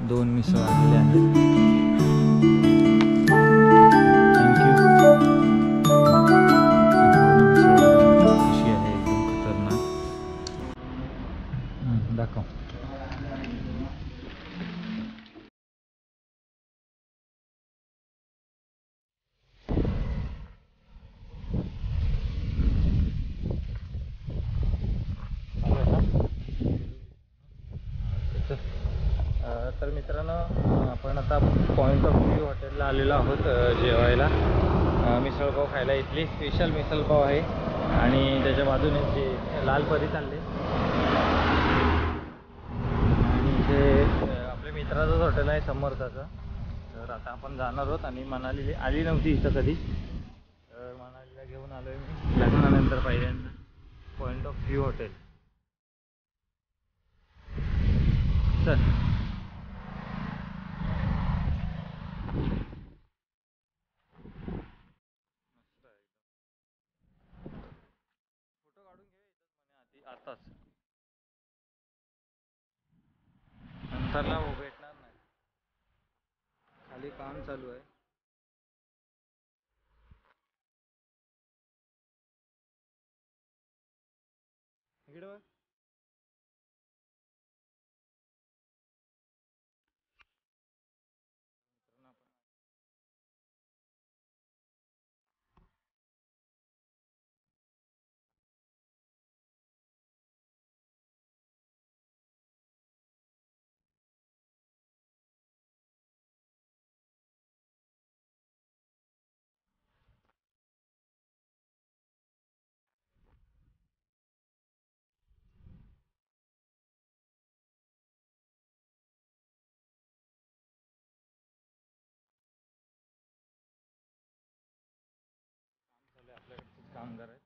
2 मिसळ आलेले आहेत. थँक्यू. पूर्ण मिसळ बघू शकतो कशी आहे, एकदम खतरनाक. दाखव. तर मित्रांनो, आपण आता पॉईंट ऑफ व्ह्यू हॉटेलला आलेलो आहोत जेवायला. मिसळपाव खायला. इथली स्पेशल मिसळपाव आहे आणि त्याच्या बाजूने जे लाल परी चालले आणि ते आपल्या मित्राचंच हॉटेल आहे समर्थाचं. तर आता आपण जाणार आहोत आणि मनाली आली नव्हती इथं कधी, तर मनालीला घेऊन आलो आहे मी लग्नानंतर पहिल्यांदा. Point of view hotel. चल. फोटो काढून घे इथंच म्हणे आताच, नंतरला भेटणार नाही. खाली काम चालू आहे. इकडे बघ. आपल्याकडचेच कामगार आहेत.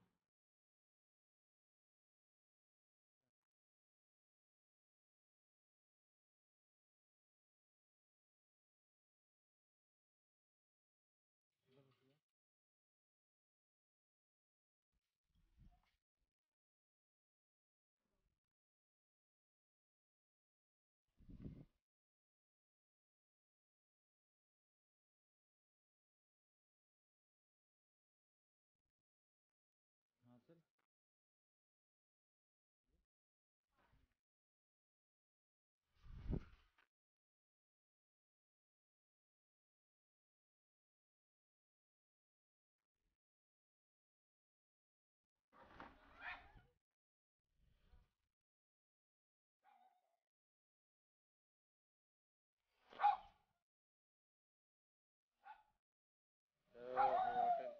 हां चल.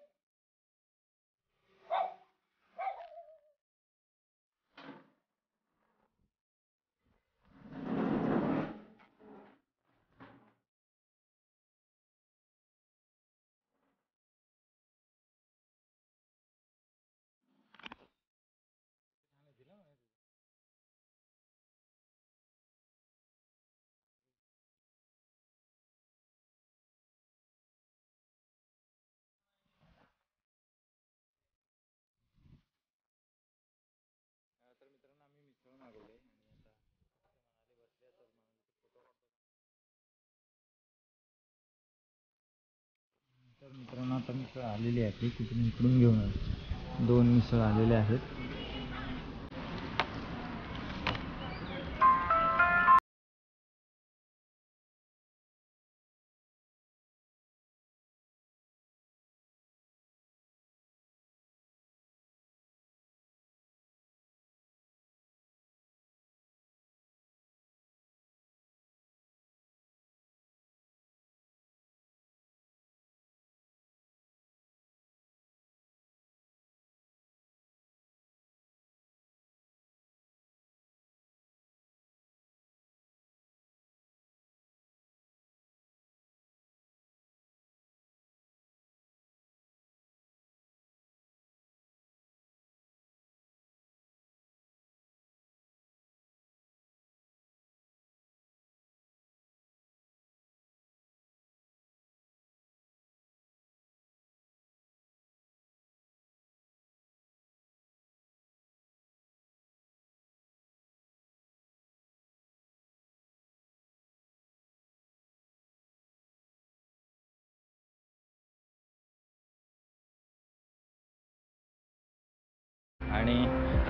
हॉटेल दिला म्हणे. तर मित्रांनो, आम्ही मिसळ मागवले आणि आता मनाली बसले, तर मनालीचे फोटो काढतो. तर मित्रांनो, आता मिसळ आलेली आहे ती कुठून इकडून घेऊन आलो. 2 मिसळ आलेले आहेत.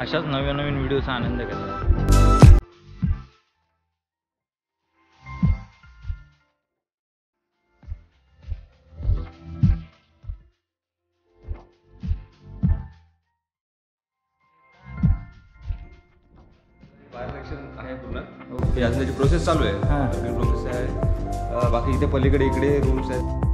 अशाच नवीन नवीन व्हिडिओचा आनंद घेतो. बाहेर सेक्शन आहे पूर्ण. ओके, अजून त्याची प्रोसेस चालू आहे. हां, प्रोसेस आहे. बाकी इथे पलीकडे इकडे रूम्स आहेत.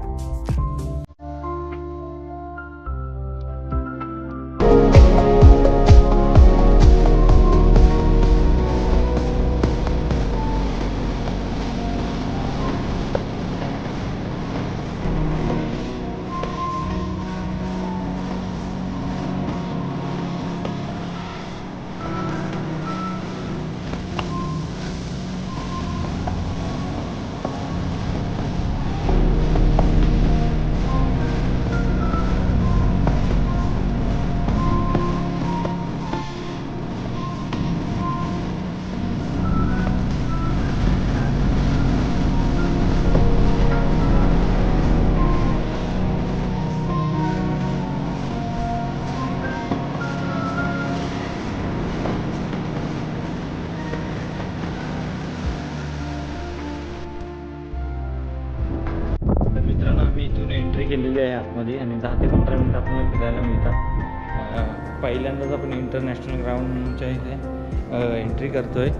केलेली आहे आतमध्ये आणि 10 ते 15 मिनिट आपल्याला फिरायला मिळतात. पहिल्यांदाच आपण इंटरनॅशनल ग्राउंडच्या इथे एंट्री करतो आहे.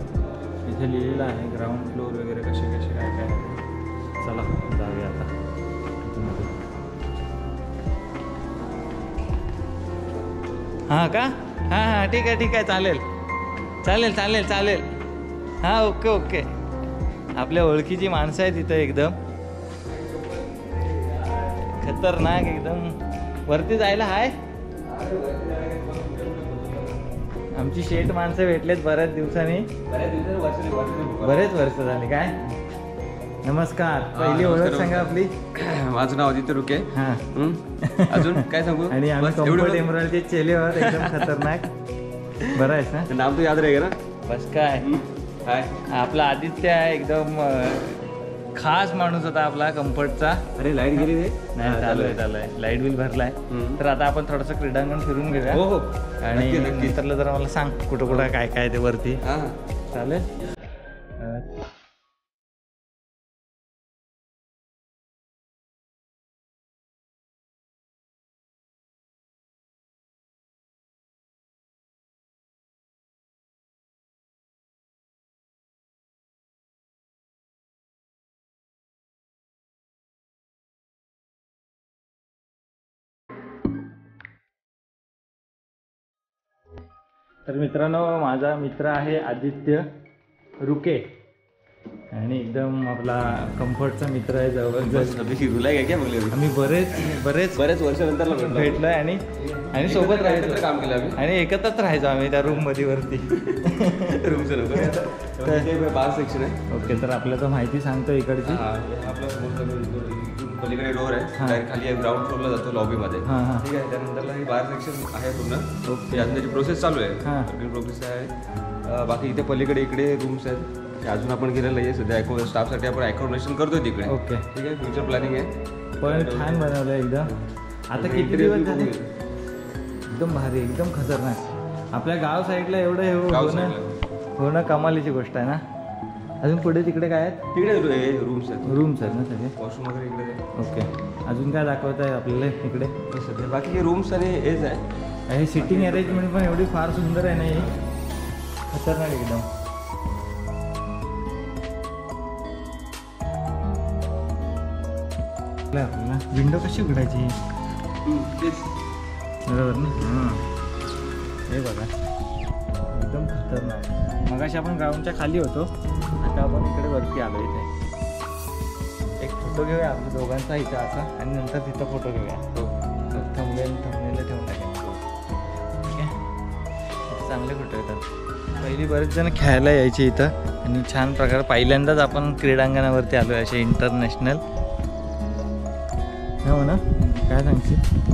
इथे लिहिलेलं आहे ग्राउंड फ्लोअर वगैरे कसे कसे काय काय. चला जाऊया आता. हां का? हां हां, ठीक आहे ठीक आहे, चालेल चालेल चालेल चालेल. हां, ओके ओके. आपल्या ओळखीची माणसं आहेत तिथं एकदम खतरनाक एकदम. वरती जायला आहे. आमची शेठ माणसं भेटलेत बऱ्याच दिवसांनी. बरेच वर्ष झाले. काय नमस्कार. पहिली ओळख सांगा आपली. माझं नाव आदित्य रुके. हां, अजून काय सांगू. आणि आम्ही कम्फर्ट एमराल्डचे चेले आहोत. एकदम खतरनाक. बरं आहेस ना? नाम तो याद रहेगा ना. बस काय हाय, आपला आदित्य आहे. एकदम खास माणूस होता आपला कम्फर्टचा. अरे लाईट गेली रे. नाही, चालू आहे. लाईट बिल भरलाय. तर आता आपण थोडंसं क्रीडांगण फिरून घेऊया. हो हो. आणि नक्की. नंतरला जरा मला सांग कुठं कुठं काय काय ते वरती. हां, चालेल. तर मित्रांनो, माझा मित्र आहे आदित्य रुके आणि एकदम आपला कम्फर्टचा मित्र आहे. जवळ शिरूला काय बघले. आम्ही बरेच वर्षानंतर भेटलोय आणि सोबत राहायचो. काम केलं आम्ही आणि एकत्रच राहायचो आम्ही त्या रूम मध्ये वरती. रूमचं बार सेक्शन आहे. ओके, तर आपल्याला माहिती सांगतो इकडची. पलीकडे डोर आहे. डायरेक्ट खाली ग्राउंड फ्लोअरला जातो लॉबीमध्ये. ठीक आहे. त्यानंतरला हे बार सेक्शन आहे पूर्ण. ओके, अजून त्याची प्रोसेस चालू आहे. हां, प्रोसेस आहे. बाकी इथे पलीकडे इकडे रूम्स आहेत. ते अजून आपण गेलेलं आहे. सध्या स्टाफसाठी आपण अकोमोडेशन करतोय तिकडे. ओके, ठीक आहे. फ्युचर प्लॅनिंग आहे. पण छान बनवलं एकदम. आता किती दिवस झाले? एकदम भारी, एकदम खतरनाक. आपल्या गाव साईडला एवढं हे होणं कमालीची गोष्ट आहे ना. अजून पुढे तिकडे काय आहेत? तिकडे रूम्स आहेत ना सगळे. वॉशरूम वगैरे इकडे. ओके, अजून काय दाखवत आहे आपल्याला इकडे? सध्या बाकी हे रूम्स आणि हेच आहे. हे सिटिंग अरेंजमेंट पण एवढी फार सुंदर आहे ना. ही खतरनाक एकदम. आपल्याला विंडो कशी उघडायची बरोबर ना. हां, हे बघा एकदम खतरनाक. मगाशी आपण ग्राउंडच्या खाली होतो, आता आपण इकडे वरती आलो. इथे एक फोटो घेऊया आपल्या दोघांचा इथं असा, आणि नंतर तिथं फोटो घेऊया. थंबनेल ठेवून टाकेल. ठीक आहे. इथे चांगले फोटो येतात. पहिली बरेच जण खेळायला यायचे इथं, आणि छान प्रकारे पहिल्यांदाच आपण क्रीडांगणावरती आलो आहे असे इंटरनॅशनल. हो ना, काय सांगशील?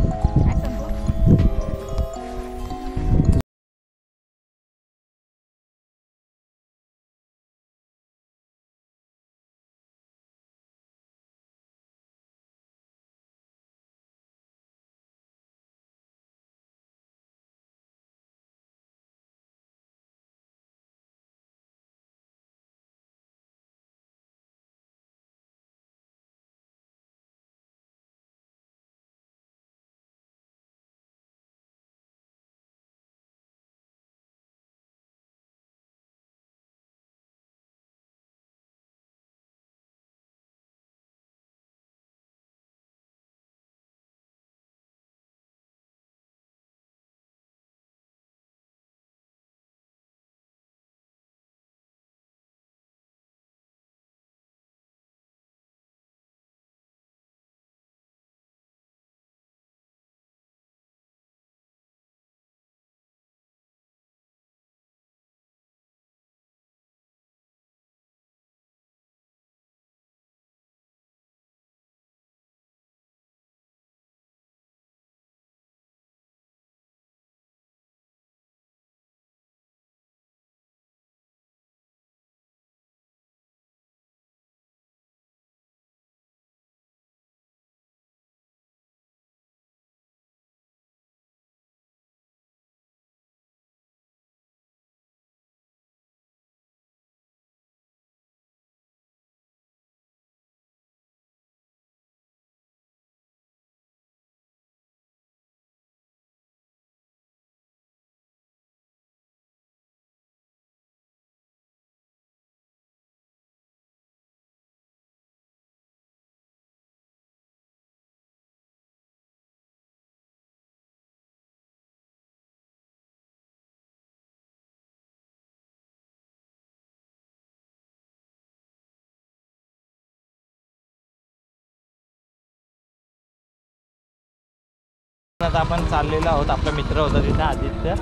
आता आपण चाललेलो आहोत. आपला मित्र होता तिथे आदित्य,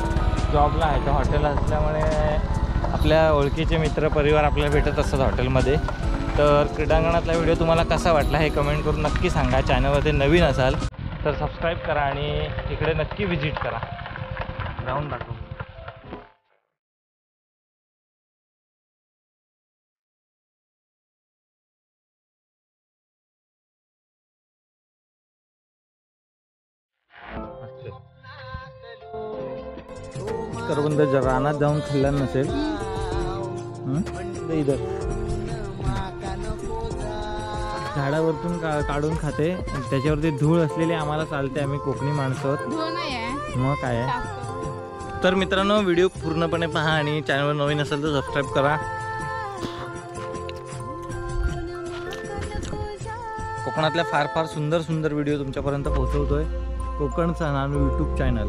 जॉबला आहे तो हॉटेल असल्यामुळे आपल्या ओळखीचे मित्र परिवार आपल्याला भेटत असतात हॉटेलमध्ये. तर क्रीडांगणातला व्हिडिओ तुम्हाला कसा वाटला हे कमेंट करून नक्की सांगा. चॅनलवरती नवीन असाल तर सबस्क्राईब करा आणि इकडे नक्की व्हिजिट करा. राहून दाखवू. करवंद जर रानात जाऊन खाल्ला नसेल इधर झाडावरतून काढून खाते. त्याच्यावरती धूळ असलेली आम्हाला चालते. आम्ही कोकणी माणसं आहोत. मग काय आहे. तर मित्रांनो व्हिडिओ पूर्णपणे पहा आणि चॅनलवर नवीन असेल तर सबस्क्राईब करा. कोकणातल्या फार फार सुंदर सुंदर व्हिडिओ तुमच्यापर्यंत पोहोचवतोय कोकणचा नानू यूट्यूब चॅनल.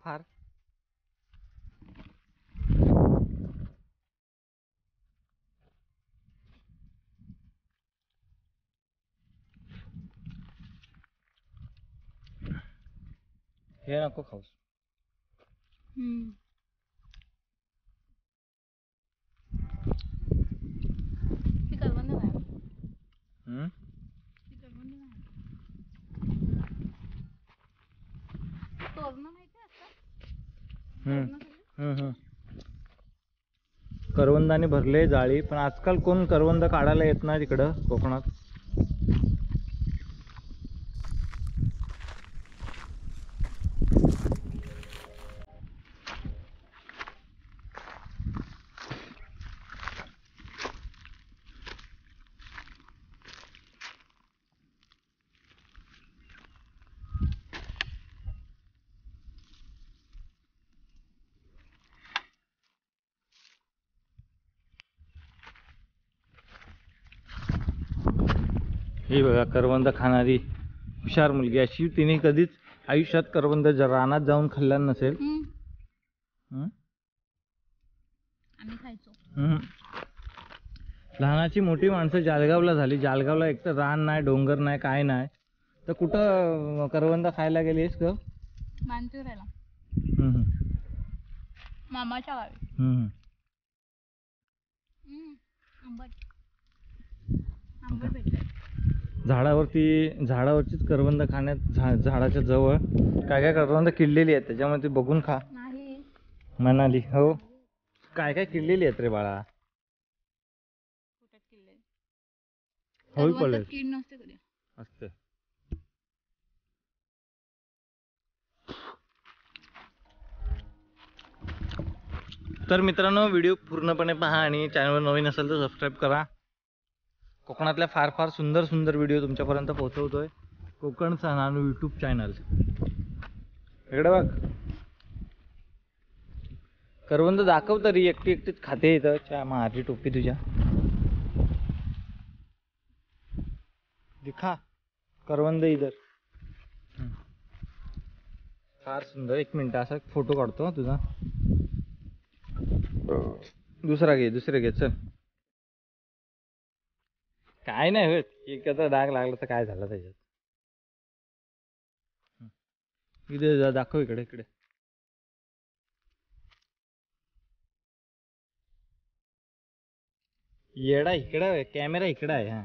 फार हे नको खाऊस. करवंदाने भरले जाळी, पण आजकाल कोण करवंद काढायला येत नाही तिकडं कोकणात. ही बघा करवंद खाणारी हुशार मुलगी. अशी तिने कधीच आयुष्यात करवंद रानात जाऊन खाल्ला नसेल. लहानाची मोठी माणसं जालगावला झाली. जालगावला एक तर रान नाही, डोंगर नाही, काय नाही, तर कुठं करवंद खायला गेलीस ग? मानचुराला मामाच्या गावी. आंबट भेटले. झाडावरचीच करवंद खाण्यात झाडाच्या जवळ काय काय करवंद किडलेली आहेत, त्याच्यामुळे ती बघून खा नाही म्हणाली. हो काय काय किडलेली आहेत रे बाळा. होईल पडेल कीड नसते कधी. असते. तर मित्रांनो, व्हिडिओ पूर्णपणे पहा आणि चॅनलवर नवीन असेल तर सबस्क्राईब करा. कोकणातल्या फार फार सुंदर सुंदर व्हिडिओ तुमच्यापर्यंत पोहोचवतोय कोकणचा नानू यूट्यूब चॅनल. इकडे बघ, करवंद दाखव तरी. एकटी एकटीच खाते इथं. च्या माझी टोपी तुझ्या. दिखा करवंद इधर. फार सुंदर. एक मिनिट असा फोटो काढतो तुझा. दुसरा घे चल. काय नाही होत. एखादा डाग लागला तर काय झालं त्याच्यात. इकडे दाखव. इकडे येडा इकडे. कॅमेरा इकडे आहे. हा,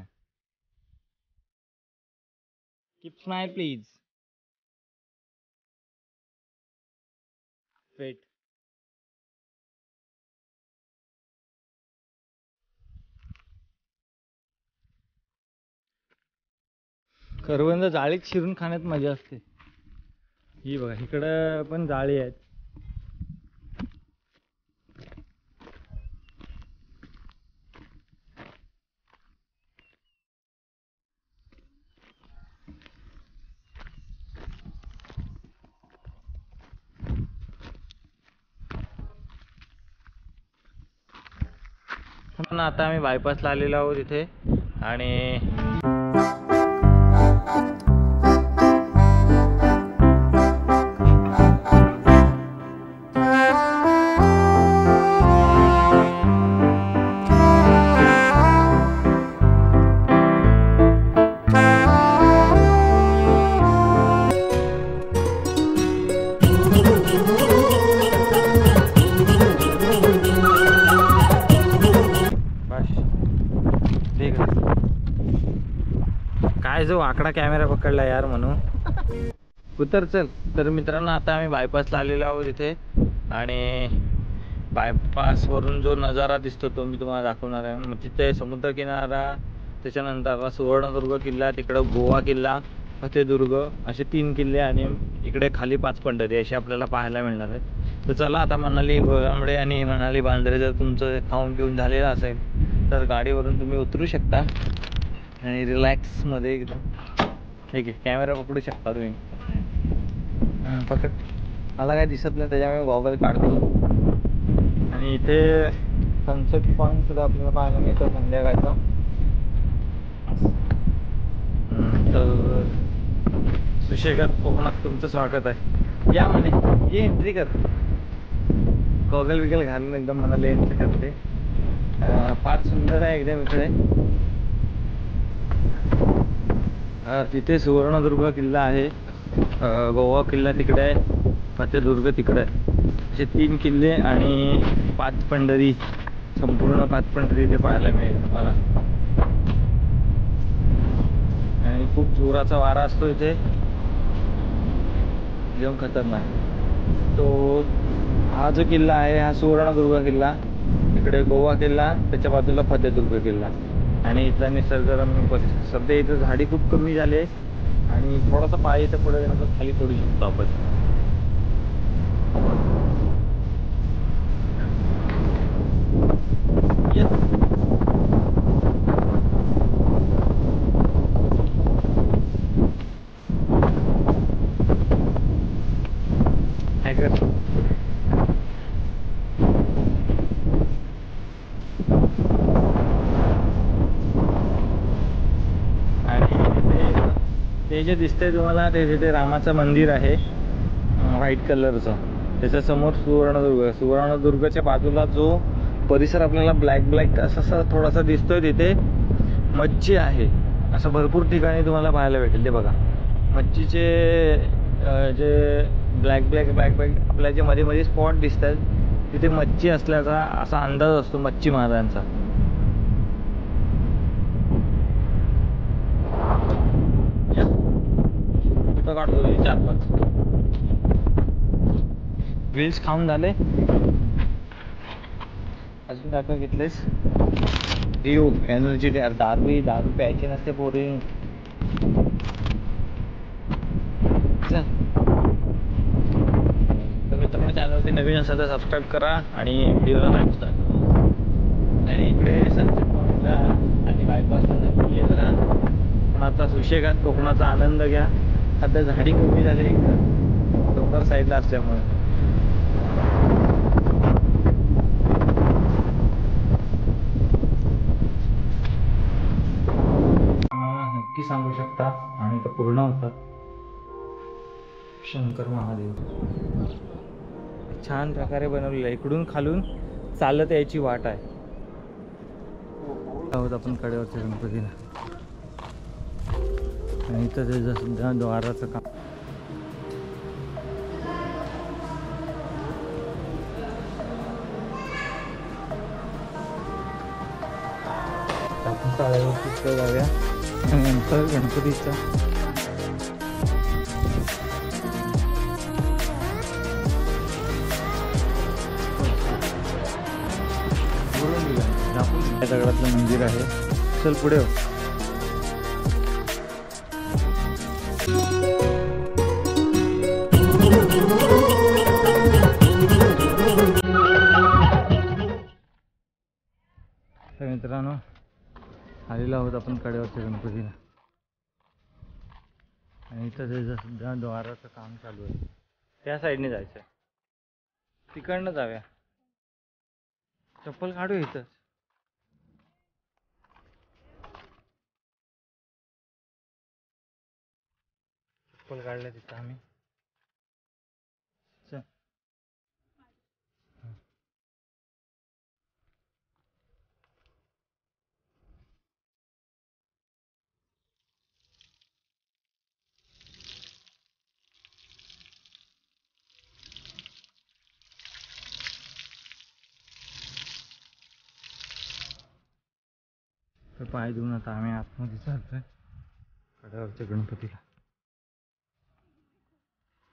कीप स्माइल प्लीज. वेट. करवंद जाळीत शिरून खाण्यात मजा असते. ही बघा, इकडं पण जाळी आहेत. पण आता आम्ही बायपासला आलेलो आहोत इथे. आणि काय जो आकडा कॅमेरा पकडला यार म्हणून. उतर चल. तर मित्रांनो, आता आम्ही बायपासला आलेलो आहोत इथे. आणि बायपासवरून जो नजारा दिसतो तो मी तुम्हाला दाखवणार आहे. मग तिथे समुद्रकिनारा, त्याच्यानंतर सुवर्णदुर्ग किल्ला, तिकडं गोवा किल्ला, फतेदुर्ग, असे 3 किल्ले आणि इकडे खाली 5 पंढरी असे आपल्याला पाहायला मिळणार आहेत. तर चला आता मनाली घोळांबडे आणि मनाली बांद्रे जर तुमचं खाऊन पिऊन झालेलं असेल तर गाडीवरून तुम्ही उतरू शकता आणि रिलॅक्समध्ये एकदम. ठीक आहे, कॅमेरा पकडू शकता तुम्ही. पकड. मला काय दिसत नाही त्याच्यामुळे गॉगल काढतो. आणि इथे सनसेट पॉईंट सुद्धा आपल्याला पाहायला मिळतं संध्याकाळचा. तर सुशेखर कोकणात तुमचं स्वागत आहे. या म्हणे, ये एंट्री कर. गॉगल बिगल घालून एकदम मला एंट्री करते. फार सुंदर आहे एकदम इकडे. तिथे सुवर्णदुर्ग किल्ला आहे, गोवा किल्ला तिकडे आहे, फतेदुर्ग तिकडे आहे. असे 3 किल्ले आणि 5 पंढरी, संपूर्ण 5 पंढरी इथे पाहायला मिळेल तुम्हाला. आणि खूप जोराचा वारा असतो इथे, एकदम खतरनाक. तो हा जो किल्ला आहे हा सुवर्णदुर्ग किल्ला, इकडे गोवा किल्ला, त्याच्या बाजूला फतेदुर्ग किल्ला. आणि इथला निसर्गरम्य परिसर. सध्या इथं झाडी खूप कमी झाली आहे आणि थोडासा पाय इथं पुढे खाली पडू शकतो आपण. ते जे दिसतंय तुम्हाला ते तिथे रामाचं मंदिर आहे व्हाईट कलरचं. त्याच्या समोर सुवर्णदुर्गच्या बाजूला जो परिसर आपल्याला ब्लॅक असा थोडासा दिसतोय, तिथे मच्छी आहे. असं भरपूर ठिकाणी तुम्हाला पाहायला भेटेल. ते बघा, मच्छीचे जे ब्लॅक आपल्या जे मध्ये मध्ये स्पॉट दिसतात, तिथे मच्छी असल्याचा असा अंदाज असतो मच्छी महाराजांचा. काढतो 4-5 व्हील्स खाऊन झाले. अजून काय घेतलेस? ड्यू एनर्जी दारू प्यायची नसते पोरी. चल. तर मित्रांनो चॅनलवरती नवीन असेल तर सबस्क्राईब करा आणि व्हिडिओला लाईक करा. आणि इकडे सनसेट पॉईंटला आणि बायपासला येत राहा. कोकणाचा सुशेगात कोकणाचा आनंद घ्या. आता झाडी कमी झाली इकडं डोंगर साईडला असल्यामुळे. नक्की सांगू शकता आणि तो पूर्ण होतात. शंकर महादेव छान प्रकारे बनवलेलं आहे. इकडून खालून चालत यायची वाट आहे. आहोत आपण कडेवरच्या गणपतीला आणि इथं त्याचं सुद्धा द्वाराचं काम. आपण चाळ्यावरती जाऊया आणि नंतर गणपतीचा दगडातलं मंदिर आहे. चल पुढे हो. तर मित्रांनो आलेलो आहोत आपण कडेवरच्या गणपतीला आणि इथं त्याचं सुद्धा द्वाराचं काम चालू आहे. त्या साईडने जायचं आहे. तिकडनं जाऊया. चप्पल काढू इथं. चप्पल काढलं तिथं आम्ही. चल. तर पाय धुवून आता आम्ही आतमध्ये चालतोय कड्यावरच्या गणपतीला.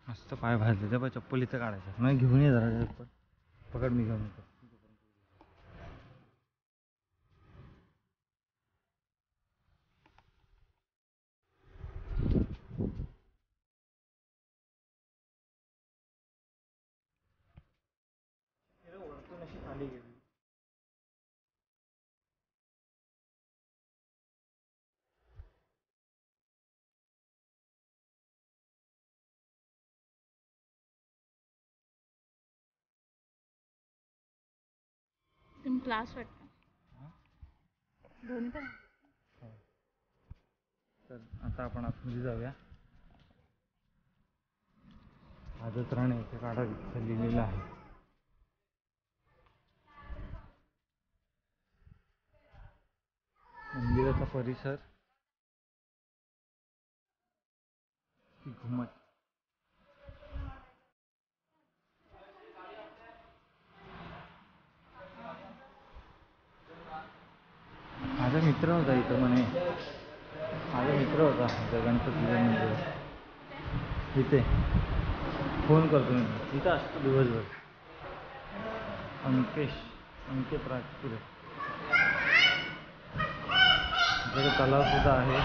मस्त पाय भाजले. त्या चप्पल इथं काढायचं नाही. घेऊन ये जरा चप्पल. पकड मी घेऊन येतो. वरतून अशी खाली गेली. तुम्ही क्लास वाटतं दोन्ही पण. तर आता आपण आतमध्ये जाऊया. आजच राहणे इथे काढा इथं लिहिलेलं आहे. मंदिराचा परिसर घुमट. माझा मित्र होता इथं म्हणे. माझा मित्र होता इथं गणपतीच्या मंदिरात. इथे फोन करतो मी. इथं असतो दिवसभर. अंकित राजपुरे. इकडे तलाव सुद्धा आहे.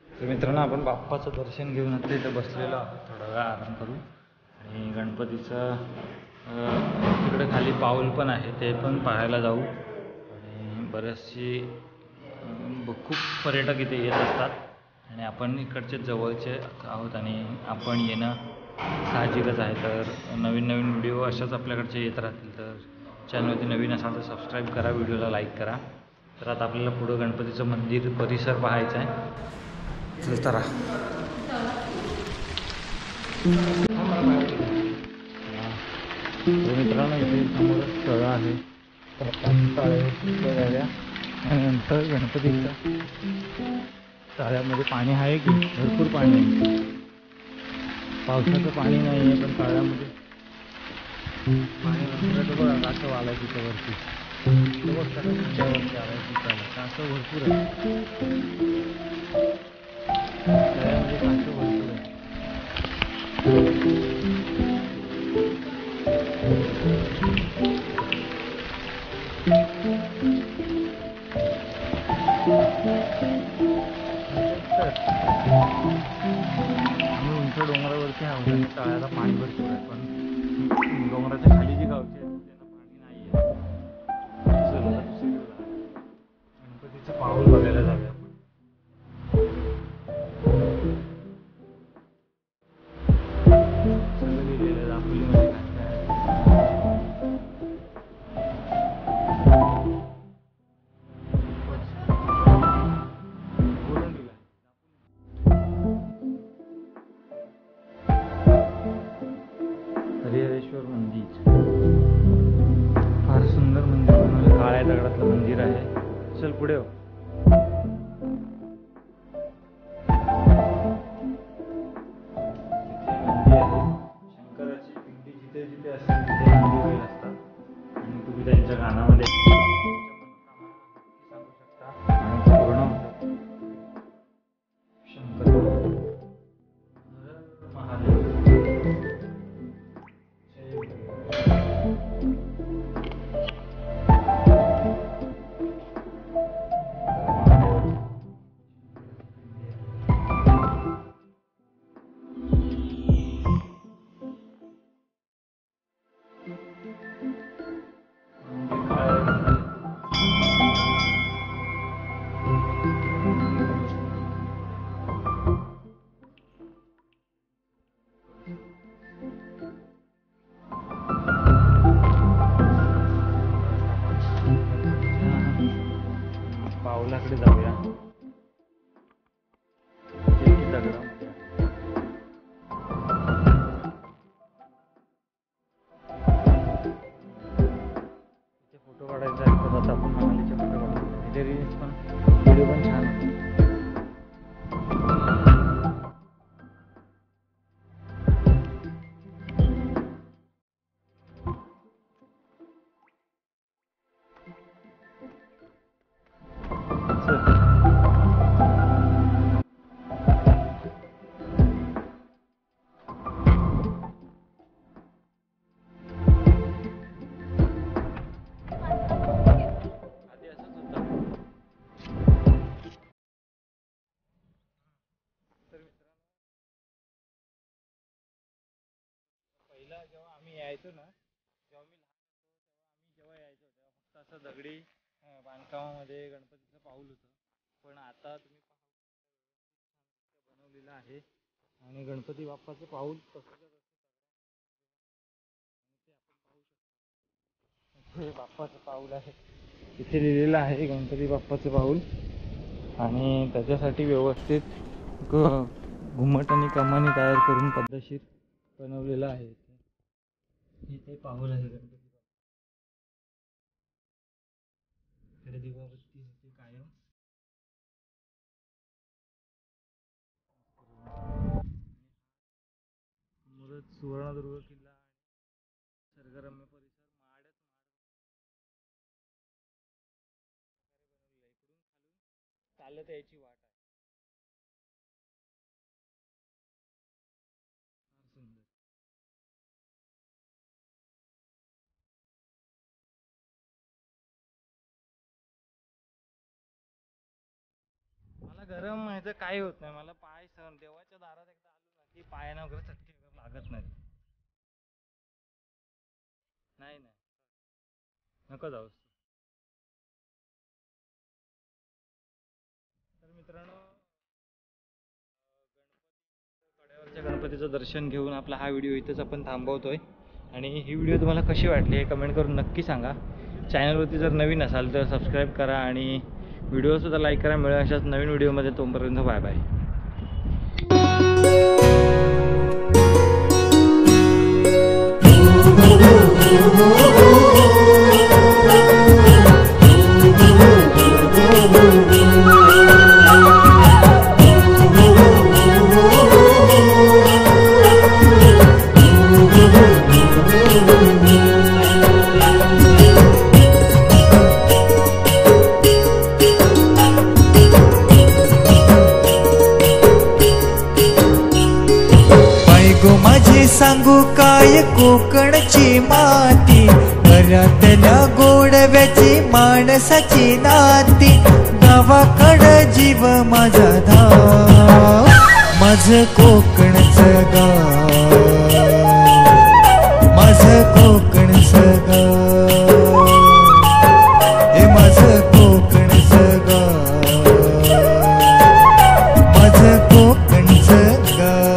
तर मित्रांनो आपण बाप्पाचं दर्शन घेऊन आता इथं बसलेलो आहोत. थोडा वेळ आराम करू आणि गणपतीचं तिकडे खाली पाऊल पण आहे ते पण पाहायला जाऊ. आणि बरेचशी खूप पर्यटक इथे येत असतात. आणि आपण इकडचे जवळचे आहोत आणि आपण येणं साहजिकच आहे. तर नवीन नवीन व्हिडिओ अशाच आपल्याकडचे येत राहतील. तर चॅनलवरती नवीन असाल तर सबस्क्राईब करा, व्हिडिओला लाईक करा. तर आता आपल्याला पुढं गणपतीचं मंदिर परिसर पाहायचं आहे. चल तर मित्रांनो इथे समोरच तळं आहे. तळ्यावरती आणि नंतर गणपतीचं तळ्यामध्ये पाणी आहे की भरपूर पाणी आहे. पावसाचं पाणी नाही आहे पण तळ्यामध्ये पाणी भरपूर आहे. बघा कासव आलाय तिच्या वरती. त्यावरती आलाय तिथं कासव भरपूर आहे. तळ्यामध्ये कासव भरपूर आहे. आम्ही उंच डोंगरावरती आहोत आणि तळ्याला पाणी भरपूर आहे. पण डोंगराच्या खाली जी गावची आहेत त्यांना पाणी नाही आहे. गणपतीचं पाऊल बघायला जाऊया आपण. सगळं लिहिलेलं आहे दापोलीमध्ये काय काय आहे. हरिहरेश्वर मंदिर फार सुंदर मंदिर बनवलं. काळ्या दगडातलं मंदिर आहे. चल पुढे हो. शंकराची पिंडी जिथे जिथे असते तिथे नंदी असतात आणि तुम्ही त्यांच्या गाण्यामध्ये सांगू शकता आणि पूर्ण होतात. शंकर महादेव पावलाकडे जाऊया. दगडामध्ये इथे फोटो काढायचा आहे. तर आता आपण मनालीचे फोटो काढतो. इथे रील्स पण व्हिडिओ पण छान होते. आधी असंच होतं. तर मित्रांनो पहिला जेव्हा आम्ही यायचो ना, जेव्हा मी लहान होतो तेव्हा आम्ही जेव्हा यायचो तेव्हा फक्त असं दगडी बांधकामामध्ये गणपतीचं पाऊल होतं. पण आता तुम्ही बनवलेलं आहे आणि गणपती बाप्पाचं पाऊल कसं हे बाप्पाचं पाऊल आहे. इथे लिहिलेलं आहे गणपती बाप्पाचं पाऊल आणि त्याच्यासाठी व्यवस्थित घुमट आणि कमानी तयार करून पद्धतशीर बनवलेलं आहे. इथे पाऊल आहे गणपती बाप्पा दिवाबत्ती होती कायम. मुरत सुवर्णदुर्ग किल्ला सर्गरम्य परिसर माडच चालत यायची वाट आहे. फार सुंदर. मला गरम व्हायचं काही होत नाही. मला पाय सहन देवाच्या दारात एकदा आलो ना की पायानं वगैरे चटके वगैरे लागत नाही. नाही नाही नको जाऊस. तर मित्रांनो गणपतीचं दर्शन घेऊन आपला हा व्हिडिओ इथंच आपण थांबवतोय. आणि ही व्हिडिओ तुम्हाला कशी वाटली हे कमेंट करून नक्की सांगा. चॅनलवरती जर नवीन असाल तर सबस्क्राईब करा आणि व्हिडिओसुद्धा लाईक करा. मिळूया अशाच नवीन व्हिडिओमध्ये. तोपर्यंत बाय बाय. माझी सांगू काय कोकणची माती, घरातल्या गोडव्याची माणसाची नाती, गावाकडं जीव माझा धाव, माझं कोकणचं गाव, माझं कोकणचं गाव, हे माझं कोकणचं गाव, माझं कोकणचं गाव.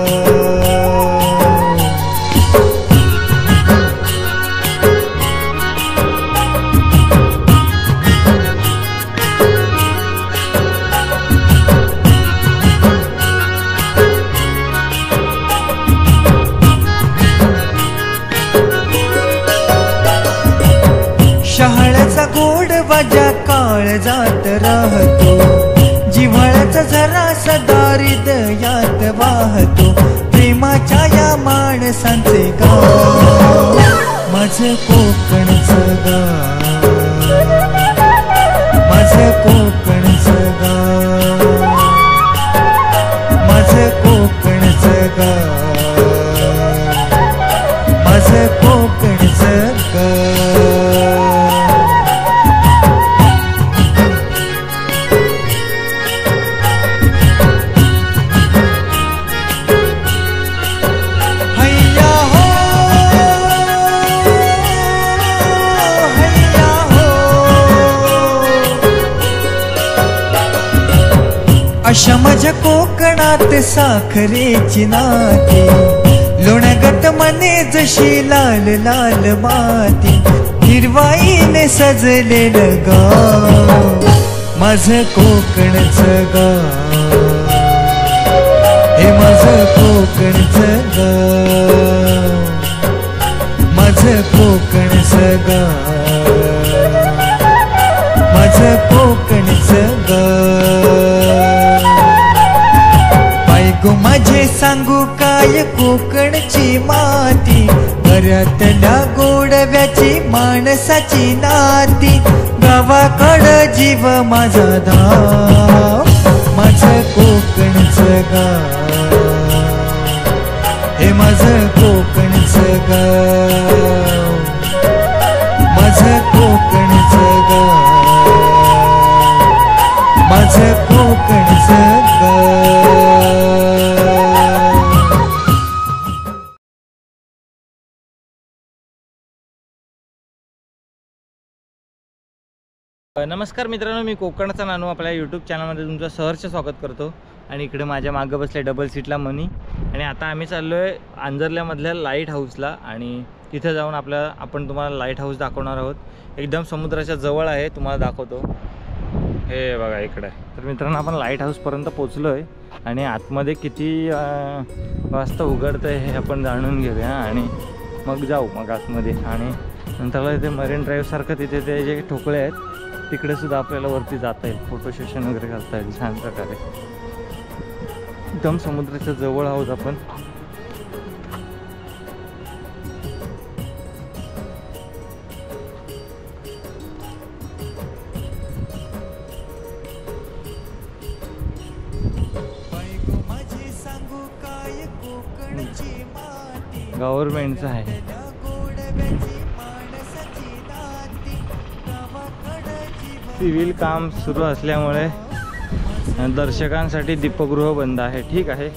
शहाळ्याचा गोड वाजा काळजात राहतो, जिव्हाळ्याचा झरा सदा हृदयात वाहतो, प्रेमाच्या या माणसांचे गाव, माझं कोकणचं गाव, माझं कोकणचं गाव, माझं कोकणचं गाव, माझं कोकणचं गाव. अशा माझ्या कोकणात साखरेची नाती, लोण्यागत मने जशी लाल लाल माती, हिरवाईने सजलेलं गाव, माझं कोकणचं गाव, हे माझं कोकणचं गाव, माझं कोकणचं गाव, माझं कोकणचं गाव. माझे सांगू काय कोकणची माती, घरातल्या गोडव्याची माणसाची नाती, गावाकडं जीव माझा धाव, माझं कोकणचं गाव, हे माझं कोकणचं गाव, माझं कोकणचं गाव, माझं कोकणचं गाव. नमस्कार मित्रांनो, मी कोकणचा नानू आपल्या यूट्यूब चॅनलमध्ये तुमचं सहर्ष स्वागत करतो. आणि इकडे माझ्या मागं बसले डबल सीटला मनी. आणि आता आम्ही चाललो आहे आंजर्ल्यामधल्या लाईट हाऊसला आणि तिथे जाऊन आपण तुम्हाला लाईट हाऊस दाखवणार आहोत. एकदम समुद्राच्या जवळ आहे, तुम्हाला दाखवतो. हे बघा इकडे. तर मित्रांनो, आपण लाईट हाऊसपर्यंत पोचलो आहे आणि आतमध्ये किती वाजता उघडतं आहे हे आपण जाणून घेऊया आणि मग जाऊ मग आतमध्ये. आणि नंतरला इथे मरीन ड्राईव्हसारखं तिथे ते जे ठोकळे आहेत तिकडे सुद्धा आपल्याला वरती जाता येईल, फोटो सेशन वगैरे करता येईल छान प्रकारे. एकदम समुद्राच्या जवळ आहोत आपण. गव्हर्नमेंटचं आहे. सिव्हिल काम सुरू असल्यामुळे दर्शकांसाठी दीपगृह बंद आहे. ठीक आहे.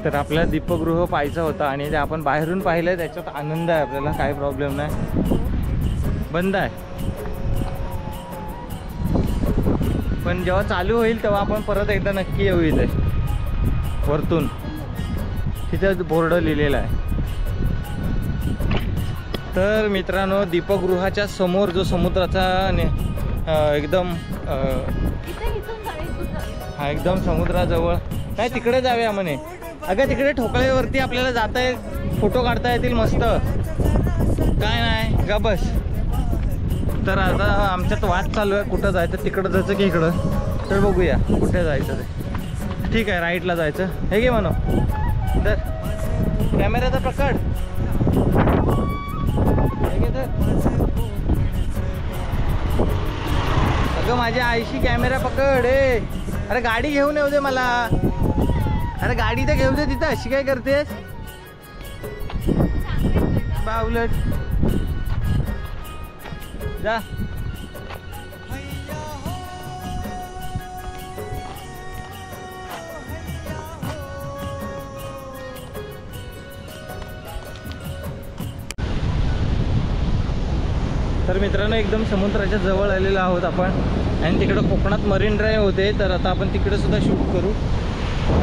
तर आपल्याला दीपगृह पाहायचं होतं आणि ते आपण बाहेरून पाहिलं, त्याच्यात आनंद आहे आपल्याला, काही प्रॉब्लेम नाही. बंद आहे. पण जेव्हा चालू होईल तेव्हा आपण परत एकदा नक्की येऊ इथे वरतून. तिथे बोर्ड लिहिलेला आहे. तर मित्रांनो, दीपगृहाच्या समोर जो समुद्राचा एकदम हा एकदम समुद्राजवळ काय तिकडे जाऊया म्हणे. अगं तिकडे ठोकळेवरती आपल्याला जाता येईल, फोटो काढता येतील मस्त. काय नाही का बस. तर आता आमच्यात वाद चालू आहे कुठं जायचं, तिकडं जायचं की इकडं. तर बघूया कुठे जायचं ते. ठीक आहे, राईटला जायचं. हे घे म्हणू. तर कॅमेराचा पकड. अगं माझ्या आईशी कॅमेरा पकड. अरे गाडी घेऊन येऊ दे मला. अरे गाडी तर घेऊ दे तिथं. अशी काय करतेस बावलट. जा. तर मित्रांनो, एकदम समुद्राच्या जवळ आलेलो आहोत आपण. आणि तिकडं कोकणात मरीन ड्राईव्ह होते, तर आता आपण तिकडे सुद्धा शूट करू.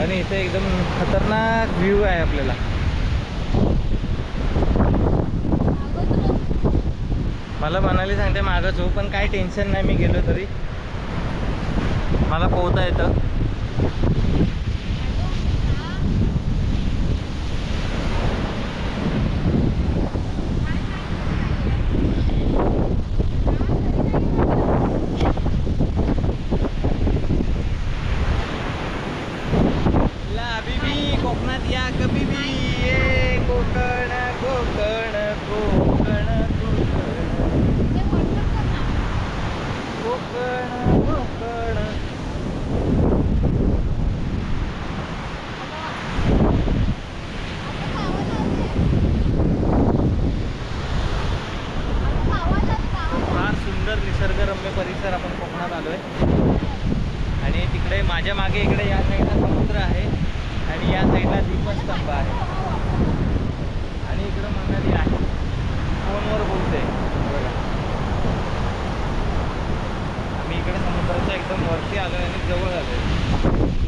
आणि इथे एकदम खतरनाक व्ह्यू आहे आपल्याला. मला मनाली सांगते मागच हो, पण काय टेन्शन नाही, मी गेलो तरी मला पोहता येतं. कोकणात या कभी भी. ये कोकण कोकण कोकण कोकण कोकण. फार सुंदर निसर्गरम्य परिसर आपण कोकणात आलोय. आणि तिकडे माझ्या मागे इकडे या साईडला समुद्र आहे आणि या साईडला दीपस्तंभ आहे. आणि इकडं मनाली आहे. फोनवर बोलते बघा. आम्ही इकडे समुद्राच्या एकदम वरती आलो आणि जवळ आलो.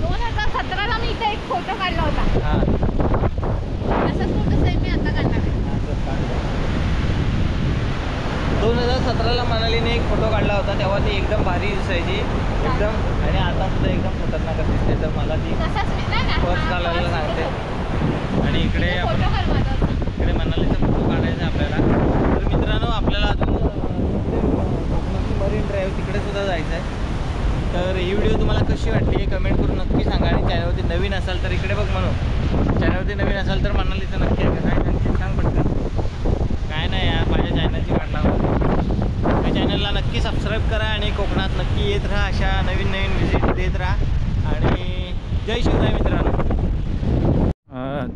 2017ला मी इथे एक फोटो काढला होता. हां, असाच फोटो सेम मी आता काढला. 2017ला मनालीने एक फोटो काढला होता, तेव्हा ती एकदम भारी दिसायची एकदम. आणि आता सुद्धा एकदम खतरनाक दिसते. तर मला ती फर्स्ट घालायला सांगते. आणि इकडे आपण इकडे मनालीचा फोटो काढायचा आपल्याला. तर मित्रांनो, आपल्याला अजून मरीन ड्राईव्ह तिकडे सुद्धा जायचं आहे. तर ही व्हिडिओ तुम्हाला कशी वाटली हे कमेंट करून नक्की सांगा. आणि चॅनलवरती नवीन असाल तर इकडे बघ म्हणून. चॅनलवरती नवीन असाल तर मनालीचं नक्की आहे काय त्यांची सांग पटकन. काय नाही यार, माझ्या चॅनलची वाट लावली. त्या चॅनलला नक्की सबस्क्राईब करा आणि कोकणात नक्की येत राहा. अशा नवीन नवीन व्हिजिट देत राहा. आणि जय शिवराय मित्रांनो.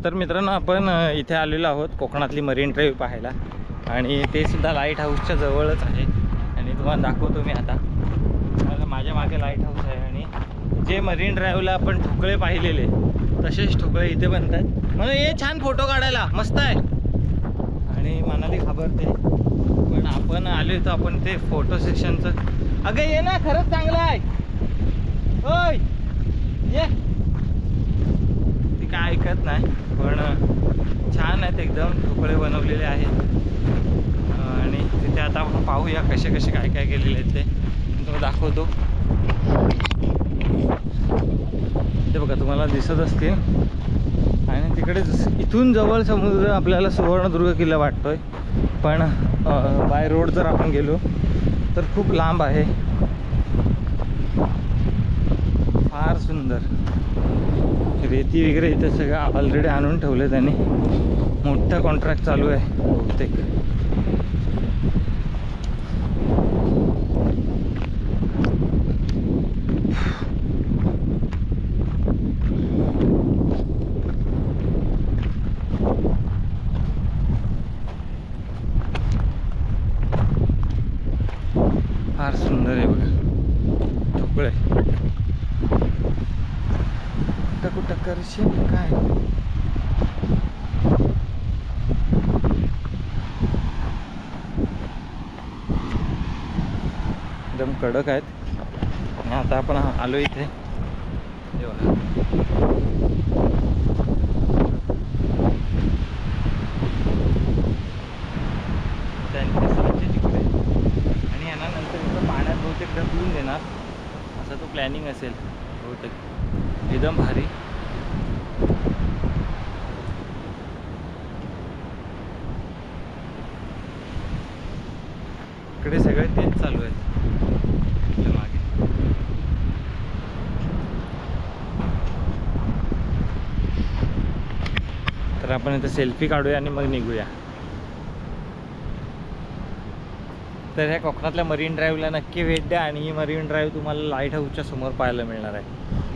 तर मित्रांनो, आपण इथे आलेलो आहोत कोकणातली मरीन ड्राईव्ह पाहायला. आणि ते सुद्धा लाईट हाऊसच्या जवळच आहे. आणि तुम्हाला दाखवतो मी आता. माझ्या मागे लाईट हाऊस आहे. आणि जे मरीन ड्राईव्हला आपण ठोकळे पाहिलेले तसेच ठोकळे इथे बनतात. म्हणून हे छान फोटो काढायला मस्त आहे. आणि मनाली घाबरते, पण आपण आलो होतो आपण ते फोटो सेशनचं. अगं ये ना, खरंच चांगलं आहे. होय ये. ती काय ऐकत नाही, पण छान आहेत एकदम. ठोकळे बनवलेले आहेत. आणि तिथे आता आपण पाहूया कसे कसे काय काय केलेले आहेत ते तुम्हाला दाखवतो. ते बघा तुम्हाला दिसत असतील. आणि तिकडे इथून जवळ समुद्र आपल्याला सुवर्णदुर्ग किल्ला वाटतोय, पण बाय रोड जर आपण गेलो तर खूप लांब आहे. फार सुंदर रेती वगैरे इथे सगळं ऑलरेडी आणून ठेवलं त्यांनी. मोठं कॉन्ट्रॅक्ट चालू आहे बहुतेक. फार सुंदर आहे बघा ठोकळे. कुठं करशील काय. एकदम कडक आहेत. आणि आता आपण आलो इथे तेव्हा त्यांचे साचे तिकडे आणि यांना नंतर इकडं पाण्यात बहुतेक ढकलून देणार असा तो प्लॅनिंग असेल बहुतेक. एकदम भारी. इकडे सगळे तेच चालू आहेत आपल्या मागे. तर आपण इथे सेल्फी काढूया आणि मग निघूया. तर ह्या कोकणातल्या मरीन ड्राईव्हला नक्की भेट द्या आणि ही मरीन ड्राईव्ह तुम्हाला लाईट हाऊसच्या समोर पाहायला मिळणार आहे.